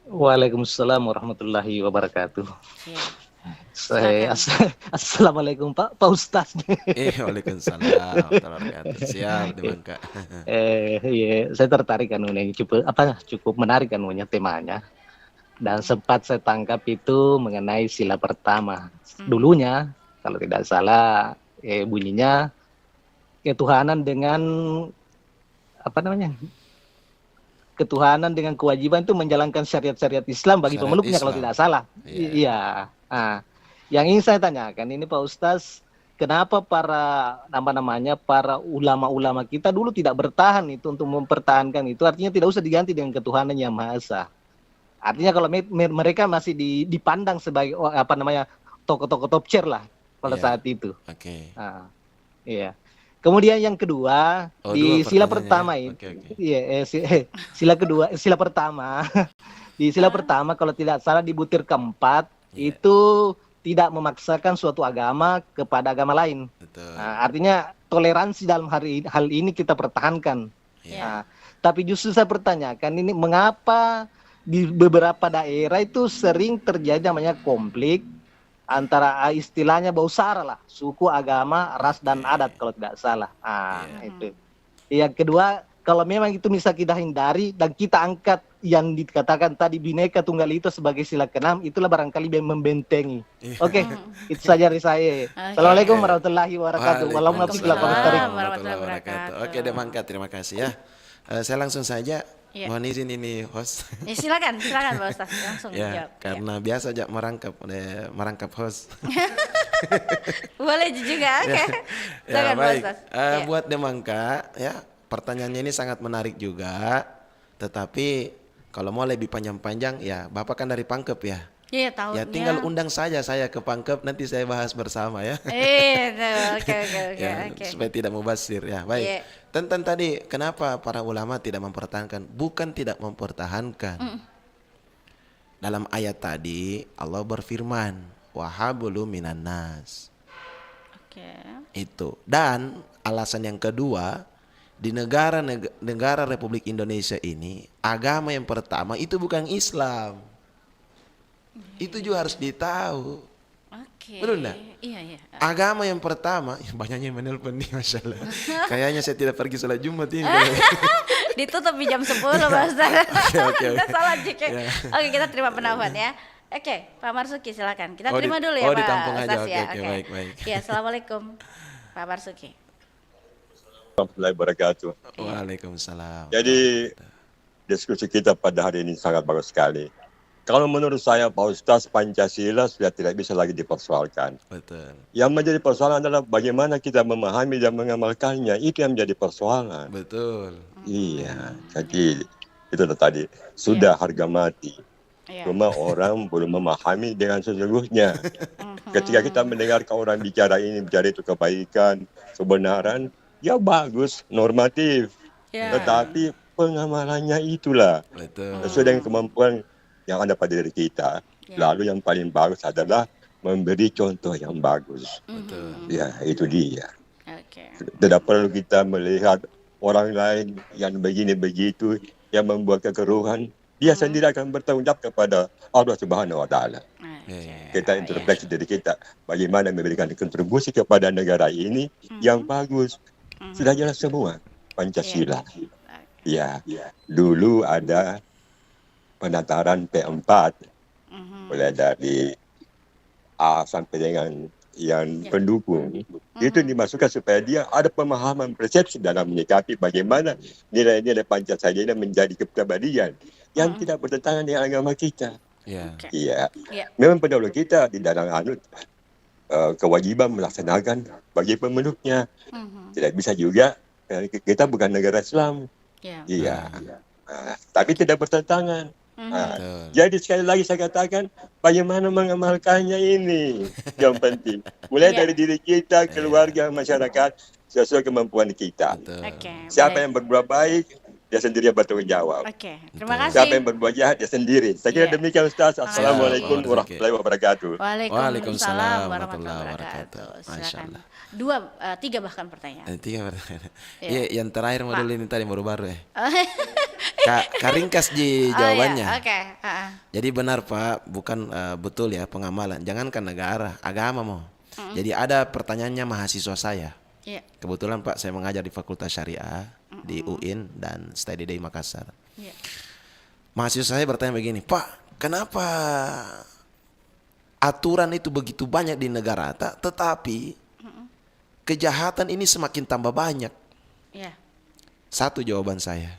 Waalaikumsalam warahmatullahi wabarakatuh. Iya. Assalamualaikum Pak Ustaz. Waalaikumsalam warahmatullahi wabarakatuh. Siap, Dimangka. Iya, saya tertarik kan cukup menarik kan temanya. Dan sempat saya tangkap itu mengenai sila pertama. Dulunya kalau tidak salah bunyinya ketuhanan dengan ketuhanan dengan kewajiban itu menjalankan syariat-syariat Islam bagi Syariat pemeluknya kalau Islam. tidak salah. Iya. Iya. Yang ingin saya tanyakan ini Pak Ustaz, kenapa para para ulama-ulama kita dulu tidak bertahan itu untuk mempertahankan itu? Artinya tidak usah diganti dengan ketuhanan yang Maha Esa. Artinya kalau mereka masih dipandang sebagai tokoh-tokoh top chair lah pada Iya. saat itu. Oke. Iya. Kemudian yang kedua di dua sila pertanyaannya. pertama itu, Oke. iya, sila pertama di sila pertama kalau tidak salah di butir keempat Iya. itu tidak memaksakan suatu agama kepada agama lain. Betul. Artinya toleransi dalam hal ini kita pertahankan. Iya. Tapi justru saya pertanyakan ini mengapa di beberapa daerah itu sering terjadi namanya konflik antara istilahnya bau sara lah, suku, agama, ras dan adat kalau tidak salah. Itu. Yang kedua, kalau memang itu bisa kita hindari dan kita angkat yang dikatakan tadi Bhinneka Tunggal Ika sebagai sila ke-6, itulah barangkali yang membentengi. Oke, itu saja dari saya. Assalamualaikum warahmatullahi wabarakatuh. Waalaikumsalam. warahmatullahi wabarakatuh. Oke, Dimangka, terima kasih ya. Saya langsung saja. Iya. Mohon izin ini host. Ya, silakan Pak Ustaz langsung Ya, jawab. karena biasa aja merangkap host. Boleh juga, oke. Ya, Silakan Pak baik. Ustaz. Iya. Buat Dimangka, ya pertanyaannya ini sangat menarik juga. Tetapi kalau mau lebih panjang-panjang, ya Bapak kan dari Pangkep ya. Iya, tahunnya. Ya tinggal undang saja saya ke Pangkep, nanti saya bahas bersama ya. Oke, oke. Ya, supaya tidak mubazir ya. Baik. Iya. Tentang tadi kenapa para ulama tidak mempertahankan? Bukan tidak mempertahankan. Dalam ayat tadi Allah berfirman, wahabulu minan nas. Oke. Itu. Dan alasan yang kedua, di negara Republik Indonesia ini, agama yang pertama itu bukan Islam. Itu juga harus ditahu. Oke. Betul enggak? Iya. Agama yang pertama, banyaknya yang menelpon nih, Masya Allah. Kayaknya saya tidak pergi sholat Jumat ini. Ditutup di jam 10 Pak Ustaz. Oke. Kita salah cek. Ya. Oke, kita terima penelpon ya. Oke, Pak Marsuki silakan. Kita terima dulu ya oh, Pak ditampung aja. Ustaz ya. Oke, baik. Ya, Assalamualaikum Pak Marsuki. Warahmatullahi wabarakatuh. Waalaikumsalam. Jadi diskusi kita pada hari ini sangat bagus sekali. Kalau menurut saya Pak Ustaz, Pancasila sudah tidak bisa lagi dipersoalkan. Betul. Yang menjadi persoalan adalah bagaimana kita memahami dan mengamalkannya. Itu yang menjadi persoalan. Betul. Iya, jadi itu tadi sudah harga mati. Iya. Cuma orang belum memahami dengan sesungguhnya. Ketika kita mendengarkan orang bicara ini, bicara itu kebaikan, kebenaran, ya bagus, normatif. Ya. Tetapi pengamalannya itulah Betul. sesuai dengan kemampuan yang ada pada diri kita. Ya. Lalu yang paling bagus adalah memberi contoh yang bagus. Betul. Ya, itu dia. Oke. Tidak perlu kita melihat orang lain yang begini begitu yang membuat kekeruhan. Dia sendiri akan bertanggung jawab kepada Allah Subhanahu wa taala. Kita introspeksi diri kita, bagaimana memberikan kontribusi kepada negara ini yang bagus. Sudah jelas semua Pancasila. Ya, dulu ada penataran P4, mulai dari A sampai dengan yang pendukung. Itu dimasukkan supaya dia ada pemahaman persepsi dalam menyikapi bagaimana nilai-nilai Pancasila ini menjadi kepribadian yang tidak bertentangan dengan agama kita. Ya. Iya. Memang pendahulu kita di dalam kewajiban melaksanakan bagi pemeluknya. Tidak bisa juga, kita bukan negara Islam. Iya. Tapi tidak bertentangan. Jadi sekali lagi saya katakan, bagaimana mengamalkannya ini yang penting. Mulai dari diri kita, keluarga, masyarakat, sesuai kemampuan kita. Siapa yang berbuat baik, dia sendiri yang bertanggung jawab. Oke, terima kasih. Siapa yang berbuat jahat, dia sendiri. Saya kira demikian Ustaz. Assalamualaikum warahmatullahi wabarakatuh. Waalaikumsalam warahmatullahi wabarakatuh. Masya Silakan. Allah. 3 bahkan pertanyaan. Tiga pertanyaan. Iya. Iya, yang terakhir modul ini tadi baru-baru ya. Karingkas di jawabannya. Oh, iya. Oke. Jadi benar Pak, bukan betul ya pengamalan. Jangankan negara, agama mau. Jadi ada pertanyaannya mahasiswa saya. Iya. Kebetulan Pak saya mengajar di Fakultas Syariah di UIN dan Study Day Makassar. Iya. Mahasiswa saya bertanya begini, Pak, kenapa aturan itu begitu banyak di negara tetapi kejahatan ini semakin tambah banyak? Iya. Satu jawaban saya.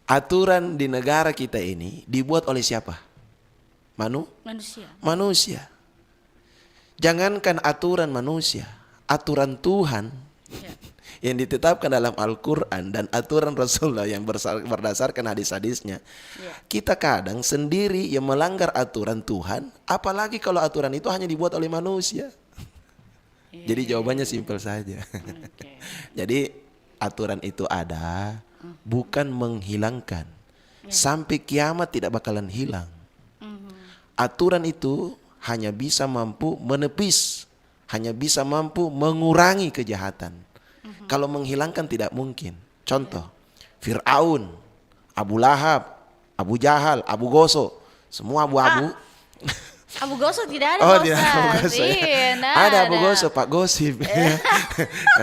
Aturan di negara kita ini dibuat oleh siapa? Manusia. Manusia. Jangankan aturan manusia, aturan Tuhan yang ditetapkan dalam Al-Quran dan aturan Rasulullah yang berdasarkan hadis-hadisnya. Kita kadang sendiri yang melanggar aturan Tuhan, apalagi kalau aturan itu hanya dibuat oleh manusia. Jadi jawabannya simpel saja. Jadi aturan itu ada, bukan menghilangkan. Sampai kiamat tidak bakalan hilang. Aturan itu hanya bisa mampu menepis, hanya bisa mampu mengurangi kejahatan. Kalau menghilangkan tidak mungkin. Contoh, Fir'aun, Abu Lahab, Abu Jahal, Abu Goso, semua abu-abu. Abu Goso tidak ada. Oh, Pak tidak Abu Ustaz. Goso. Ya. Iya, Ada Abu Goso, Pak Gosip.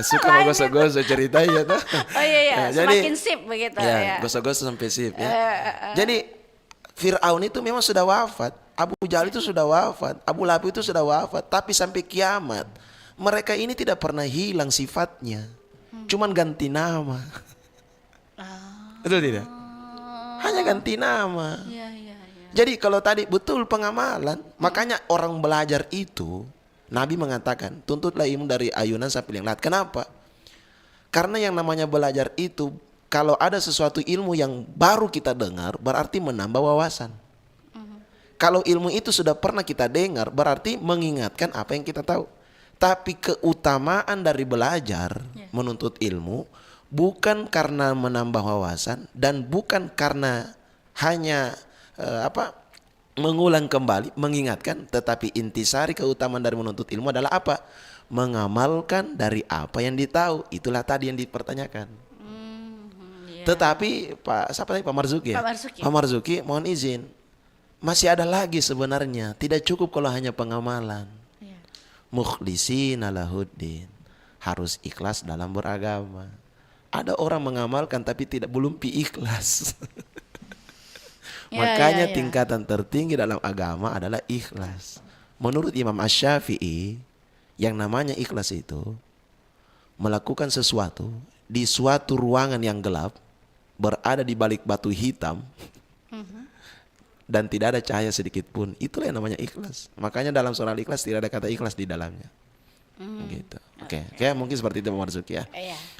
Suka sama Goso-Goso ceritanya tuh. Oh iya, Ya, semakin sip begitu ya. ya. Goso-goso sampai sip ya. Jadi Fir'aun itu memang sudah wafat, Abu Jahal itu sudah wafat, Abu Lahab itu sudah wafat, tapi sampai kiamat mereka ini tidak pernah hilang sifatnya. Cuman ganti nama. Betul tidak? Hanya ganti nama. Iya. Jadi kalau tadi betul pengamalan, makanya orang belajar itu Nabi mengatakan tuntutlah ilmu dari ayunan sampai yang lahat. Kenapa? Karena yang namanya belajar itu kalau ada sesuatu ilmu yang baru kita dengar berarti menambah wawasan. kalau ilmu itu sudah pernah kita dengar, berarti mengingatkan apa yang kita tahu. Tapi keutamaan dari belajar menuntut ilmu bukan karena menambah wawasan dan bukan karena hanya mengulang kembali, mengingatkan, tetapi intisari keutamaan dari menuntut ilmu adalah apa? Mengamalkan dari apa yang ditahu. Itulah tadi yang dipertanyakan. Tetapi Pak Marzuki ya? Pak Marzuki mohon izin, masih ada lagi sebenarnya. Tidak cukup kalau hanya pengamalan. Mukhlishina lahuddin, harus ikhlas dalam beragama. Ada orang mengamalkan tapi belum ikhlas. Makanya tingkatan tertinggi dalam agama adalah ikhlas. Menurut Imam Asy-Syafi'i, yang namanya ikhlas itu melakukan sesuatu di suatu ruangan yang gelap, berada di balik batu hitam, dan tidak ada cahaya sedikit pun. Itulah yang namanya ikhlas. Makanya dalam surah Al-Ikhlas tidak ada kata ikhlas di dalamnya. Gitu. Oke, mungkin seperti itu Pak Marzuki ya.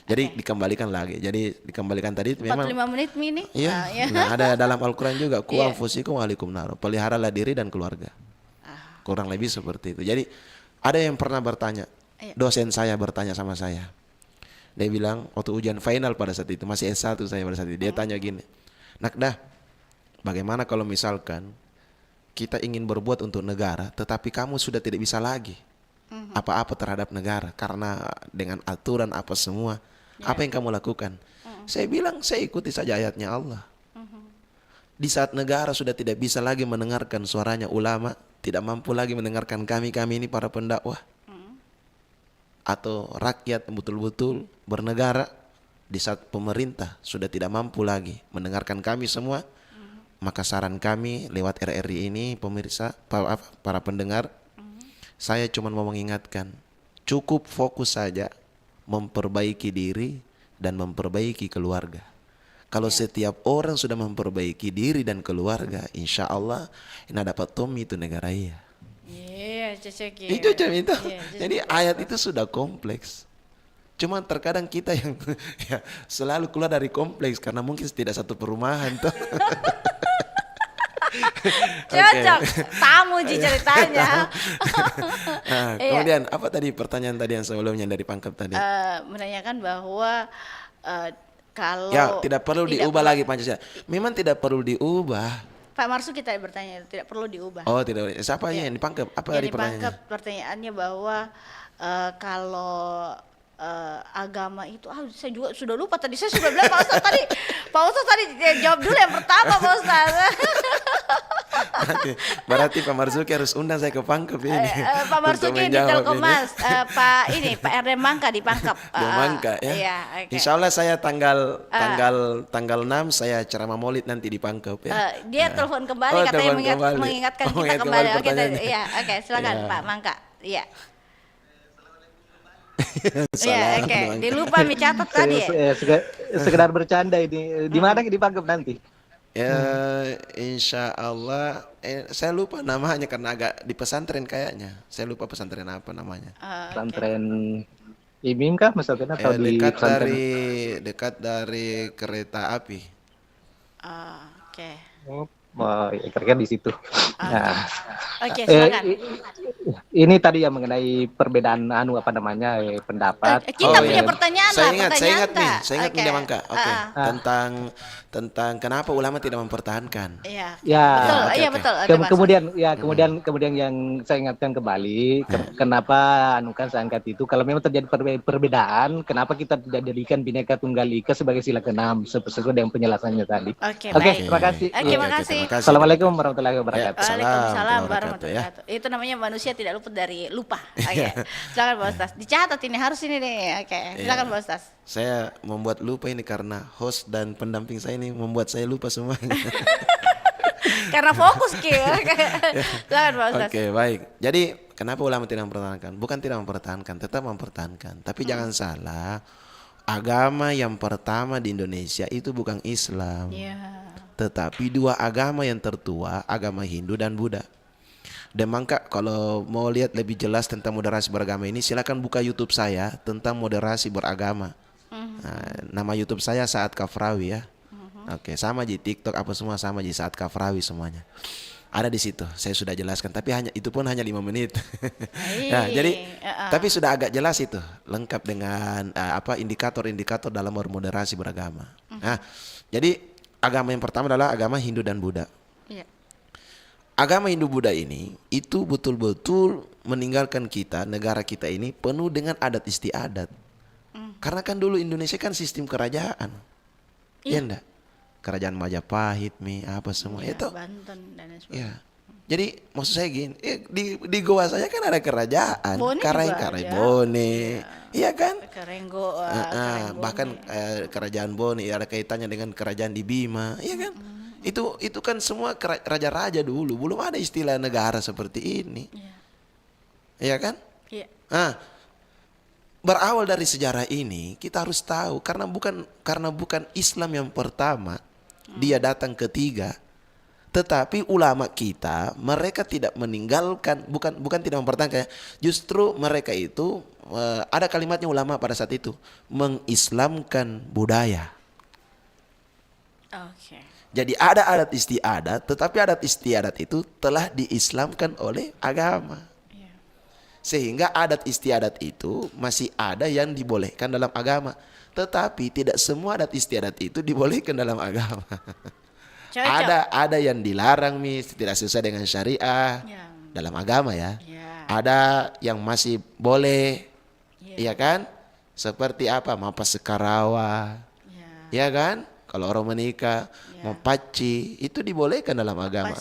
Jadi dikembalikan lagi. Jadi dikembalikan tadi 45 memang menit ini. Iya. Nah, ada dalam Al-Qur'an juga ku anfusikum wa ahlikum nar. Peliharalah diri dan keluarga. Kurang lebih seperti itu. Jadi ada yang pernah bertanya, dosen saya bertanya sama saya. Dia bilang waktu ujian final pada saat itu, masih S1 saya pada saat itu. Dia tanya gini, Nakdah, bagaimana kalau misalkan kita ingin berbuat untuk negara, tetapi kamu sudah tidak bisa lagi apa-apa terhadap negara karena dengan aturan apa semua, apa yang kamu lakukan? Saya bilang saya ikuti saja ayatnya Allah. Di saat negara sudah tidak bisa lagi mendengarkan suaranya ulama, tidak mampu lagi mendengarkan kami ini para pendakwah, atau rakyat betul-betul bernegara, di saat pemerintah sudah tidak mampu lagi mendengarkan kami semua, maka saran kami lewat RRI ini, pemirsa, para pendengar, saya cuma mau mengingatkan, cukup fokus saja memperbaiki diri dan memperbaiki keluarga. Kalau setiap orang sudah memperbaiki diri dan keluarga, insya Allah ini dapat Tommy itu negara iya. Itu macam itu. Jadi ayat itu sudah kompleks. Cuma terkadang kita yang selalu keluar dari kompleks karena mungkin tidak satu perumahan tuh. Cocok, tamu ceritanya. Kemudian apa tadi pertanyaan tadi yang sebelumnya dari Pangkep tadi? Menanyakan bahwa kalau tidak perlu diubah lagi Pancasila. Memang tidak perlu diubah. Pak Marzuki tadi bertanya tidak perlu diubah. Oh tidak. Siapa yang Pangkep? Apa tadi pertanyaannya? Pertanyaannya bahwa kalau agama itu saya juga sudah lupa tadi, saya sudah bilang Pak Ustaz tadi jawab dulu yang pertama Pak Ustaz. Berarti Pak Marzuki harus undang saya ke Pangkep ini. Pak Marzuki di Telkomas, Pak RD Mangka di Pangkep. Di Mangka ya. Iya, okay. Insya Allah saya tanggal 6 saya ceramah Maulid nanti di Pangkep ya. Dia telepon kembali katanya mengingatkan kita kembali. Oke, silakan Pak Mangka. Iya. Iya, oke. Dilupa mencatat tadi. Sekedar bercanda ini. Di mana di Pangkep nanti? Ya, insya Allah. Saya lupa namanya karena agak di pesantren kayaknya. Saya lupa pesantren apa namanya. Pesantren Imim kah pesantren atau di pesantren? Dekat dari kereta api. Oke. Kira-kira di situ. Nah, Oke, silakan. Ini tadi yang mengenai perbedaan pendapat. Kita punya pertanyaan saya lah. Saya ingat nih Mangka. Oke. Tentang kenapa ulama tidak mempertahankan. Iya. Betul. Kemudian yang saya ingatkan kembali, kenapa saya angkat itu, kalau memang terjadi perbedaan, kenapa kita tidak jadikan Bhinneka Tunggal Ika sebagai sila ke-6 sesuai dengan penjelasannya tadi. Oke, terima kasih. Terima kasih. Assalamualaikum warahmatullahi wabarakatuh. Waalaikumsalam warahmatullahi wabarakatuh. Itu namanya manusia tidak luput dari lupa. Oke. Silakan Pak Ustaz. Dicatat ini harus ini nih. Oke. Silakan Pak Ustaz. Saya membuat lupa ini karena host dan pendamping saya ini membuat saya lupa semuanya. Karena fokus Silakan Pak Ustaz. Oke, baik. Jadi kenapa ulama tidak mempertahankan? Bukan tidak mempertahankan, tetap mempertahankan. Tapi jangan salah, agama yang pertama di Indonesia itu bukan Islam. Tetapi dua agama yang tertua, agama Hindu dan Buddha. Dan Mangka kalau mau lihat lebih jelas tentang moderasi beragama ini, silakan buka YouTube saya tentang moderasi beragama. Nama YouTube saya Saad Kafrawi ya. Oke, sama di TikTok apa semua sama di Saad Kafrawi semuanya. Ada di situ, saya sudah jelaskan, tapi itu pun hanya 5 menit. Nah, jadi tapi sudah agak jelas itu, lengkap dengan indikator-indikator dalam bermoderasi beragama. Nah, jadi agama yang pertama adalah agama Hindu dan Buddha. Iya. Agama Hindu Buddha ini itu betul-betul meninggalkan kita, negara kita ini penuh dengan adat istiadat. Karena kan dulu Indonesia kan sistem kerajaan. Iya enggak? Kerajaan Majapahit, apa semua itu. Banten dan lain sebagainya. Ya. Jadi maksud saya gini, di Goa saja kan ada kerajaan, Karang-Bone, iya kan? Karenggo, bahkan kerajaan Bone ada kaitannya dengan kerajaan di Bima, iya kan? Itu kan semua raja-raja dulu, belum ada istilah negara seperti ini, iya kan? Iya. Berawal dari sejarah ini kita harus tahu karena bukan Islam yang pertama, dia datang ketiga, tetapi ulama kita mereka tidak meninggalkan, bukan tidak mempertahankan, justru mereka itu ada kalimatnya ulama pada saat itu mengislamkan budaya. Oke. Jadi ada adat istiadat, tetapi adat istiadat itu telah diislamkan oleh agama. Sehingga adat istiadat itu masih ada yang dibolehkan dalam agama. Tetapi tidak semua adat istiadat itu dibolehkan dalam agama. Ada yang dilarang tidak sesuai dengan syariah dalam agama ya. Ada yang masih boleh, iya kan? Seperti mapas sekarawa, ya kan? Kalau orang menikah, mapaci, itu dibolehkan dalam agama.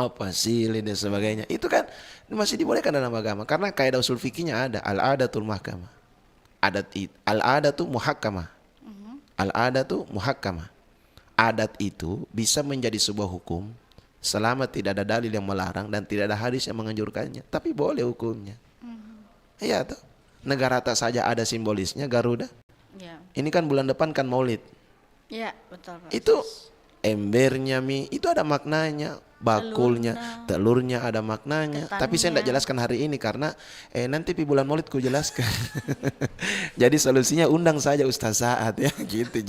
Pasili dan sebagainya. Itu kan masih dibolehkan dalam agama karena kaidah usul fikihnya ada al-adatul mahkamah. Al-adatu muhakkamah. Al-adatu muhakkamah. Adat itu bisa menjadi sebuah hukum selama tidak ada dalil yang melarang dan tidak ada hadis yang menganjurkannya, tapi boleh hukumnya. Iya tuh. Negara tak saja ada simbolisnya Garuda. Ini kan bulan depan kan Maulid. Iya, betul. Itu embernya itu ada maknanya, bakulnya, telurnya ada maknanya. Ketannya. Tapi saya tidak jelaskan hari ini karena nanti di bulan Maulid ku jelaskan. Jadi solusinya undang saja Ustaz Saad ya gitu.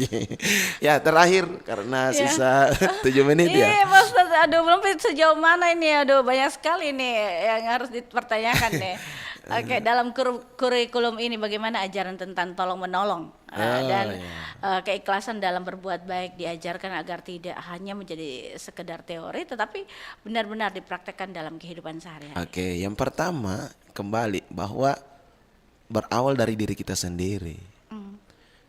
Ya terakhir karena sisa 7 menit ya. Iya Ustaz, belum sejauh mana ini, banyak sekali nih yang harus dipertanyakan nih. Oke, dalam kurikulum ini bagaimana ajaran tentang tolong menolong dan keikhlasan dalam berbuat baik diajarkan agar tidak hanya menjadi sekedar teori tetapi benar-benar dipraktekkan dalam kehidupan sehari-hari. Oke, yang pertama kembali bahwa berawal dari diri kita sendiri.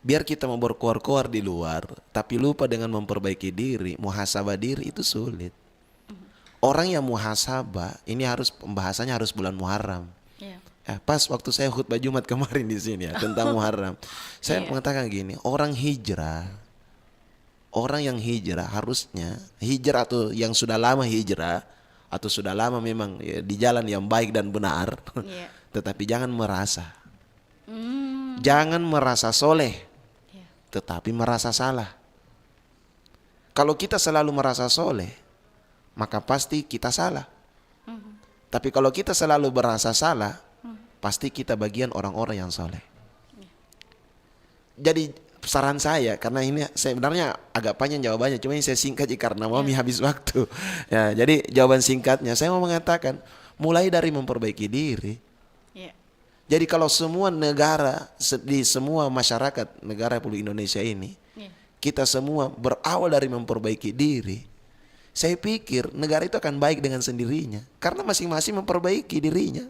Biar kita mau berkoar-koar di luar tapi lupa dengan memperbaiki diri, muhasabah diri itu sulit. Orang yang muhasabah ini pembahasannya harus bulan Muharram. Pas waktu saya khutbah Jumat kemarin di sini ya tentang Muharram, saya mengatakan gini, orang yang hijrah harusnya hijrah atau yang sudah lama hijrah atau sudah lama memang di jalan yang baik dan benar, tetapi jangan merasa soleh, tetapi merasa salah. Kalau kita selalu merasa soleh, maka pasti kita salah. Tapi kalau kita selalu merasa salah, pasti kita bagian orang-orang yang soleh. Jadi saran saya, karena ini sebenarnya agak panjang jawabannya, cuma ini saya singkat karena Mami habis waktu. Ya, jadi jawaban singkatnya saya mau mengatakan mulai dari memperbaiki diri. Jadi kalau semua negara, di semua masyarakat negara Republik Indonesia ini, kita semua berawal dari memperbaiki diri, saya pikir negara itu akan baik dengan sendirinya karena masing-masing memperbaiki dirinya.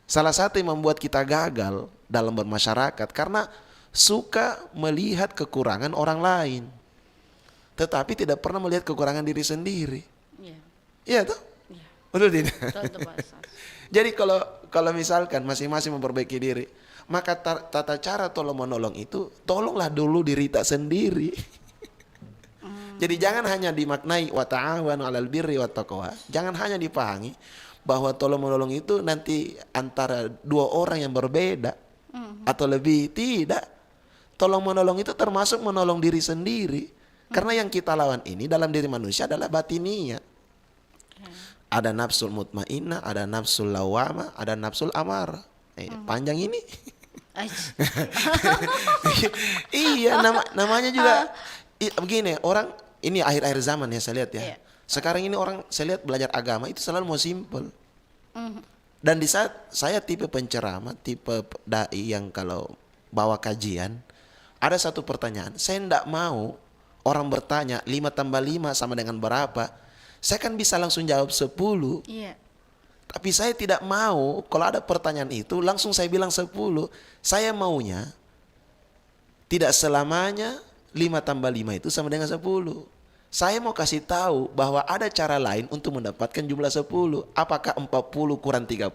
Salah satu yang membuat kita gagal dalam bermasyarakat karena suka melihat kekurangan orang lain, tetapi tidak pernah melihat kekurangan diri sendiri. Iya toh? Betul tidak? Jadi kalau misalkan masing-masing memperbaiki diri, maka tata cara tolong menolong itu tolonglah dulu diri tak sendiri. Jadi jangan hanya dimaknai wa ta'awanu 'alal birri wat taqwa. Jangan hanya dipahami bahwa tolong menolong itu nanti antara dua orang yang berbeda atau lebih. Tidak. Tolong menolong itu termasuk menolong diri sendiri. Karena yang kita lawan ini dalam diri manusia adalah batiniyah. Ada nafsul mutmainnah, ada nafsul lawamah, ada nafsul amarah. Panjang ini. Iya, namanya juga begini, orang ini akhir-akhir zaman ya saya lihat ya. Sekarang ini orang saya lihat belajar agama itu selalu mau simple. Dan di saat saya tipe penceramah, tipe dai yang kalau bawa kajian, ada satu pertanyaan, saya tidak mau orang bertanya 5 tambah 5 sama dengan berapa. Saya kan bisa langsung jawab 10. Iya. Tapi saya tidak mau kalau ada pertanyaan itu langsung saya bilang 10. Saya maunya tidak selamanya 5 tambah 5 itu sama dengan 10. Saya mau kasih tahu bahwa ada cara lain untuk mendapatkan jumlah 10. Apakah 40 kurang 30?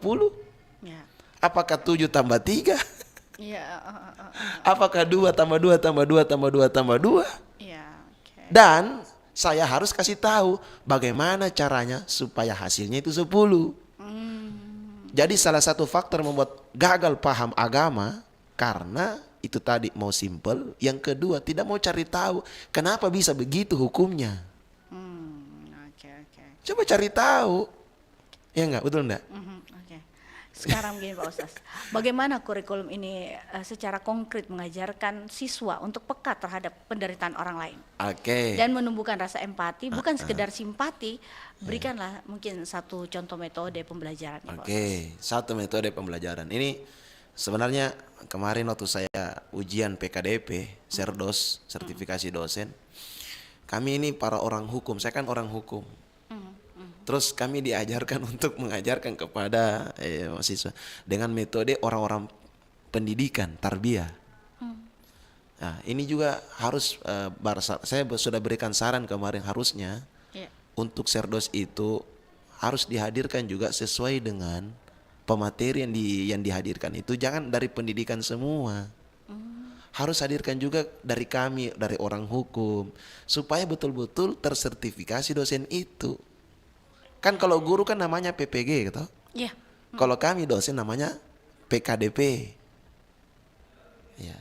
Ya. Apakah 7 tambah 3? Iya. Apakah 2 tambah 2 tambah 2 tambah 2 tambah 2? Iya. Oke. Dan saya harus kasih tahu bagaimana caranya supaya hasilnya itu 10. Jadi salah satu faktor membuat gagal paham agama karena itu tadi mau simple, yang kedua tidak mau cari tahu kenapa bisa begitu hukumnya. Oke. Coba cari tahu, ya enggak, betul enggak? Oke. Sekarang begini Pak Ustaz, bagaimana kurikulum ini secara konkret mengajarkan siswa untuk peka terhadap penderitaan orang lain Oke. dan menumbuhkan rasa empati, bukan sekedar simpati. Berikanlah mungkin satu contoh metode pembelajaran. Oke, satu metode pembelajaran ini sebenarnya kemarin waktu saya ujian PKDP, Serdos, sertifikasi dosen, kami ini para orang hukum, saya kan orang hukum. Terus kami diajarkan untuk mengajarkan kepada mahasiswa dengan metode orang-orang pendidikan, tarbiyah. Nah, ini juga harus saya sudah berikan saran kemarin harusnya untuk Serdos itu harus dihadirkan juga sesuai dengan pemateri yang dihadirkan itu jangan dari pendidikan semua. Harus hadirkan juga dari kami, dari orang hukum, supaya betul-betul tersertifikasi dosen itu. Kan kalau guru kan namanya PPG gitu. Iya. Kalau kami dosen namanya PKDP. Ya.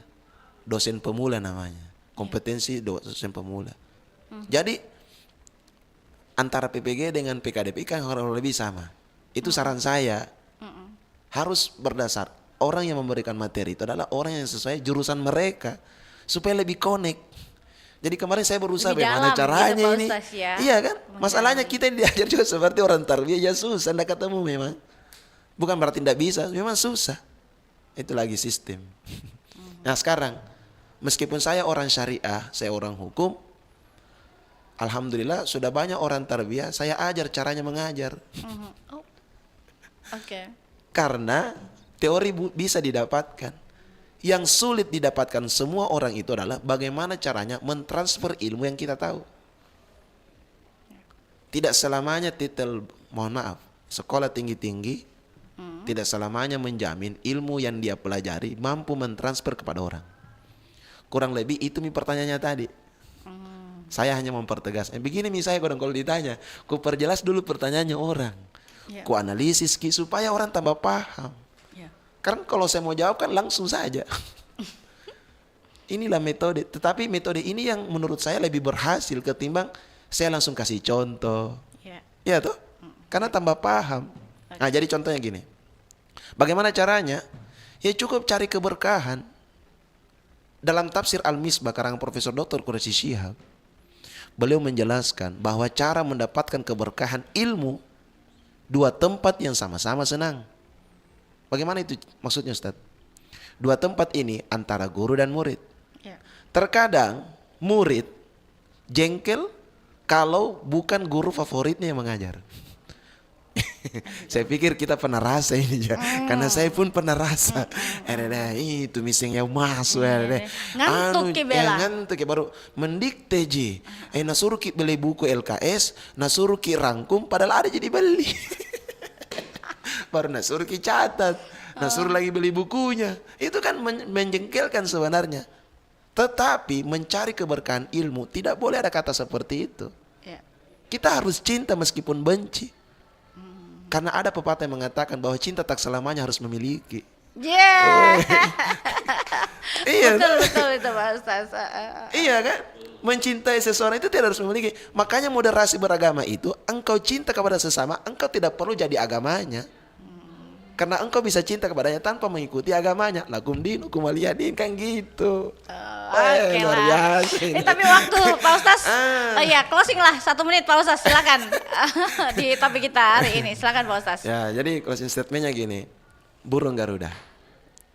Dosen pemula namanya. Kompetensi dosen pemula. Jadi antara PPG dengan PKDP kan kurang lebih sama. Itu saran saya. Harus berdasar orang yang memberikan materi itu adalah orang yang sesuai jurusan mereka supaya lebih connect. Jadi kemarin saya berusaha bagaimana caranya ini. Ya. Iya kan? Masalahnya kita yang diajar juga seperti orang tarbiyah ya susah, tidak ketemu memang. Bukan berarti tidak bisa, memang susah. Itu lagi sistem. Nah sekarang, meskipun saya orang syariah, saya orang hukum, alhamdulillah sudah banyak orang tarbiyah, saya ajar caranya mengajar. Oke. Karena teori bisa didapatkan. Yang sulit didapatkan semua orang itu adalah bagaimana caranya mentransfer ilmu yang kita tahu. Tidak selamanya titel, mohon maaf, sekolah tinggi-tinggi tidak selamanya menjamin ilmu yang dia pelajari mampu mentransfer kepada orang. Kurang lebih itu pertanyaannya tadi. Saya hanya mempertegas. Begini misalnya kalau ditanya, ku perjelas dulu pertanyaannya orang. Ku analisis supaya orang tambah paham. Karena kalau saya mau jawab kan langsung saja. Inilah metode. Tetapi metode ini yang menurut saya lebih berhasil ketimbang saya langsung kasih contoh. Ya tuh? Karena tambah paham. Nah jadi contohnya gini. Bagaimana caranya? Ya cukup cari keberkahan. Dalam tafsir Al-Misbah karangan Profesor Dr. Quraisy Shihab, beliau menjelaskan bahwa cara mendapatkan keberkahan ilmu dua tempat yang sama-sama senang. Bagaimana itu maksudnya Ustaz? Dua tempat ini antara guru dan murid. Terkadang murid jengkel kalau bukan guru favoritnya yang mengajar. Saya pikir kita pernah rasa ini ya. Karena saya pun pernah rasa. Itu missing yang masuk. Ngantuk ki bela. Ngantuk ki baru mendikte ji. Nasuruh ki beli buku LKS, nasuruh ki rangkum padahal ada jadi beli. Baru nasuruh ki catat, nasuruh lagi beli bukunya. Itu kan menjengkelkan sebenarnya. Tetapi mencari keberkahan ilmu tidak boleh ada kata seperti itu. Kita harus cinta meskipun benci. Karena ada pepatah yang mengatakan bahwa cinta tak selamanya harus memiliki. Iya, betul itu Pak Ustaz. Iya kan? Mencintai seseorang itu tidak harus memiliki. Makanya moderasi beragama itu, engkau cinta kepada sesama, engkau tidak perlu jadi agamanya. Karena engkau bisa cinta kepadanya tanpa mengikuti agamanya. Lakum dinukum waliyadin kan gitu. Oke luar lah. biasa ini. Tapi waktu Pak Ustaz, ya closing lah 1 menit Pak Ustaz, silakan di topik kita hari ini. Silakan Pak Ustaz. Ya, jadi closing statementnya gini, burung Garuda.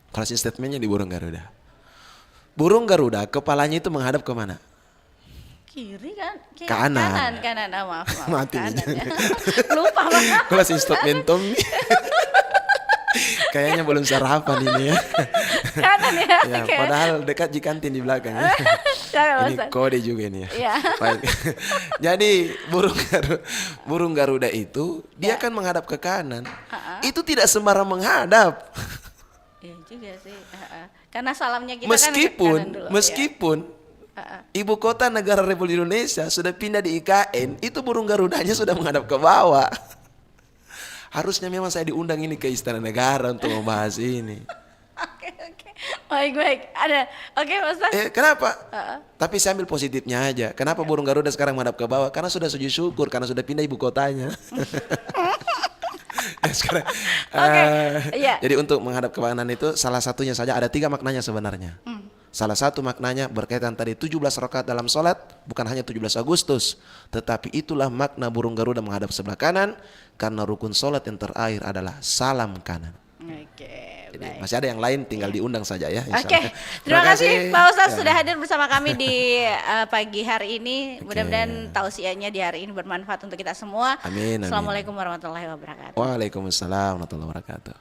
Closing statementnya di burung Garuda. Burung Garuda kepalanya itu menghadap kemana? Kiri kan? Kanan. Kanan. Oh, maaf. Mati. Kanan, ya. Lupa Pak. Closing statement Tommy. Kayaknya belum sarapan ini ya. Kanan ya. Ya, Oke. padahal dekat di kantin di belakang ya. Silakan, Pak Ini Ustaz. kode juga ini ya. Iya. Baik. Jadi burung Garuda itu dia kan menghadap ke kanan. Itu tidak sembarang menghadap. Iya juga sih. Karena salamnya kita kan ke Meskipun kanan dulu, meskipun ibu kota negara Republik Indonesia sudah pindah di IKN, itu burung Garudanya sudah menghadap ke bawah. Harusnya memang saya diundang ini ke Istana Negara untuk membahas ini. Oke. Baik. Ada. Oke, Pak Ustaz. Kenapa? Tapi saya ambil positifnya aja. Kenapa burung Garuda sekarang menghadap ke bawah? Karena sudah sujud syukur, karena sudah pindah ibu kotanya. Sekarang, iya. Jadi untuk menghadap ke kanan itu salah satunya saja, ada 3 maknanya sebenarnya. Salah satu maknanya berkaitan tadi 17 rakaat dalam sholat, bukan hanya 17 Agustus, tetapi itulah makna burung Garuda menghadap sebelah kanan, karena rukun sholat yang terakhir adalah salam kanan. Oke. Jadi Baik. masih ada yang lain, tinggal diundang saja ya. insya Oke, Allah. terima kasih Pak Ustaz Ya. sudah hadir bersama kami di pagi hari ini. Oke. Mudah-mudahan tausiahnya di hari ini bermanfaat untuk kita semua. Amin, amin. Assalamualaikum warahmatullahi wabarakatuh. Waalaikumsalam warahmatullahi wabarakatuh.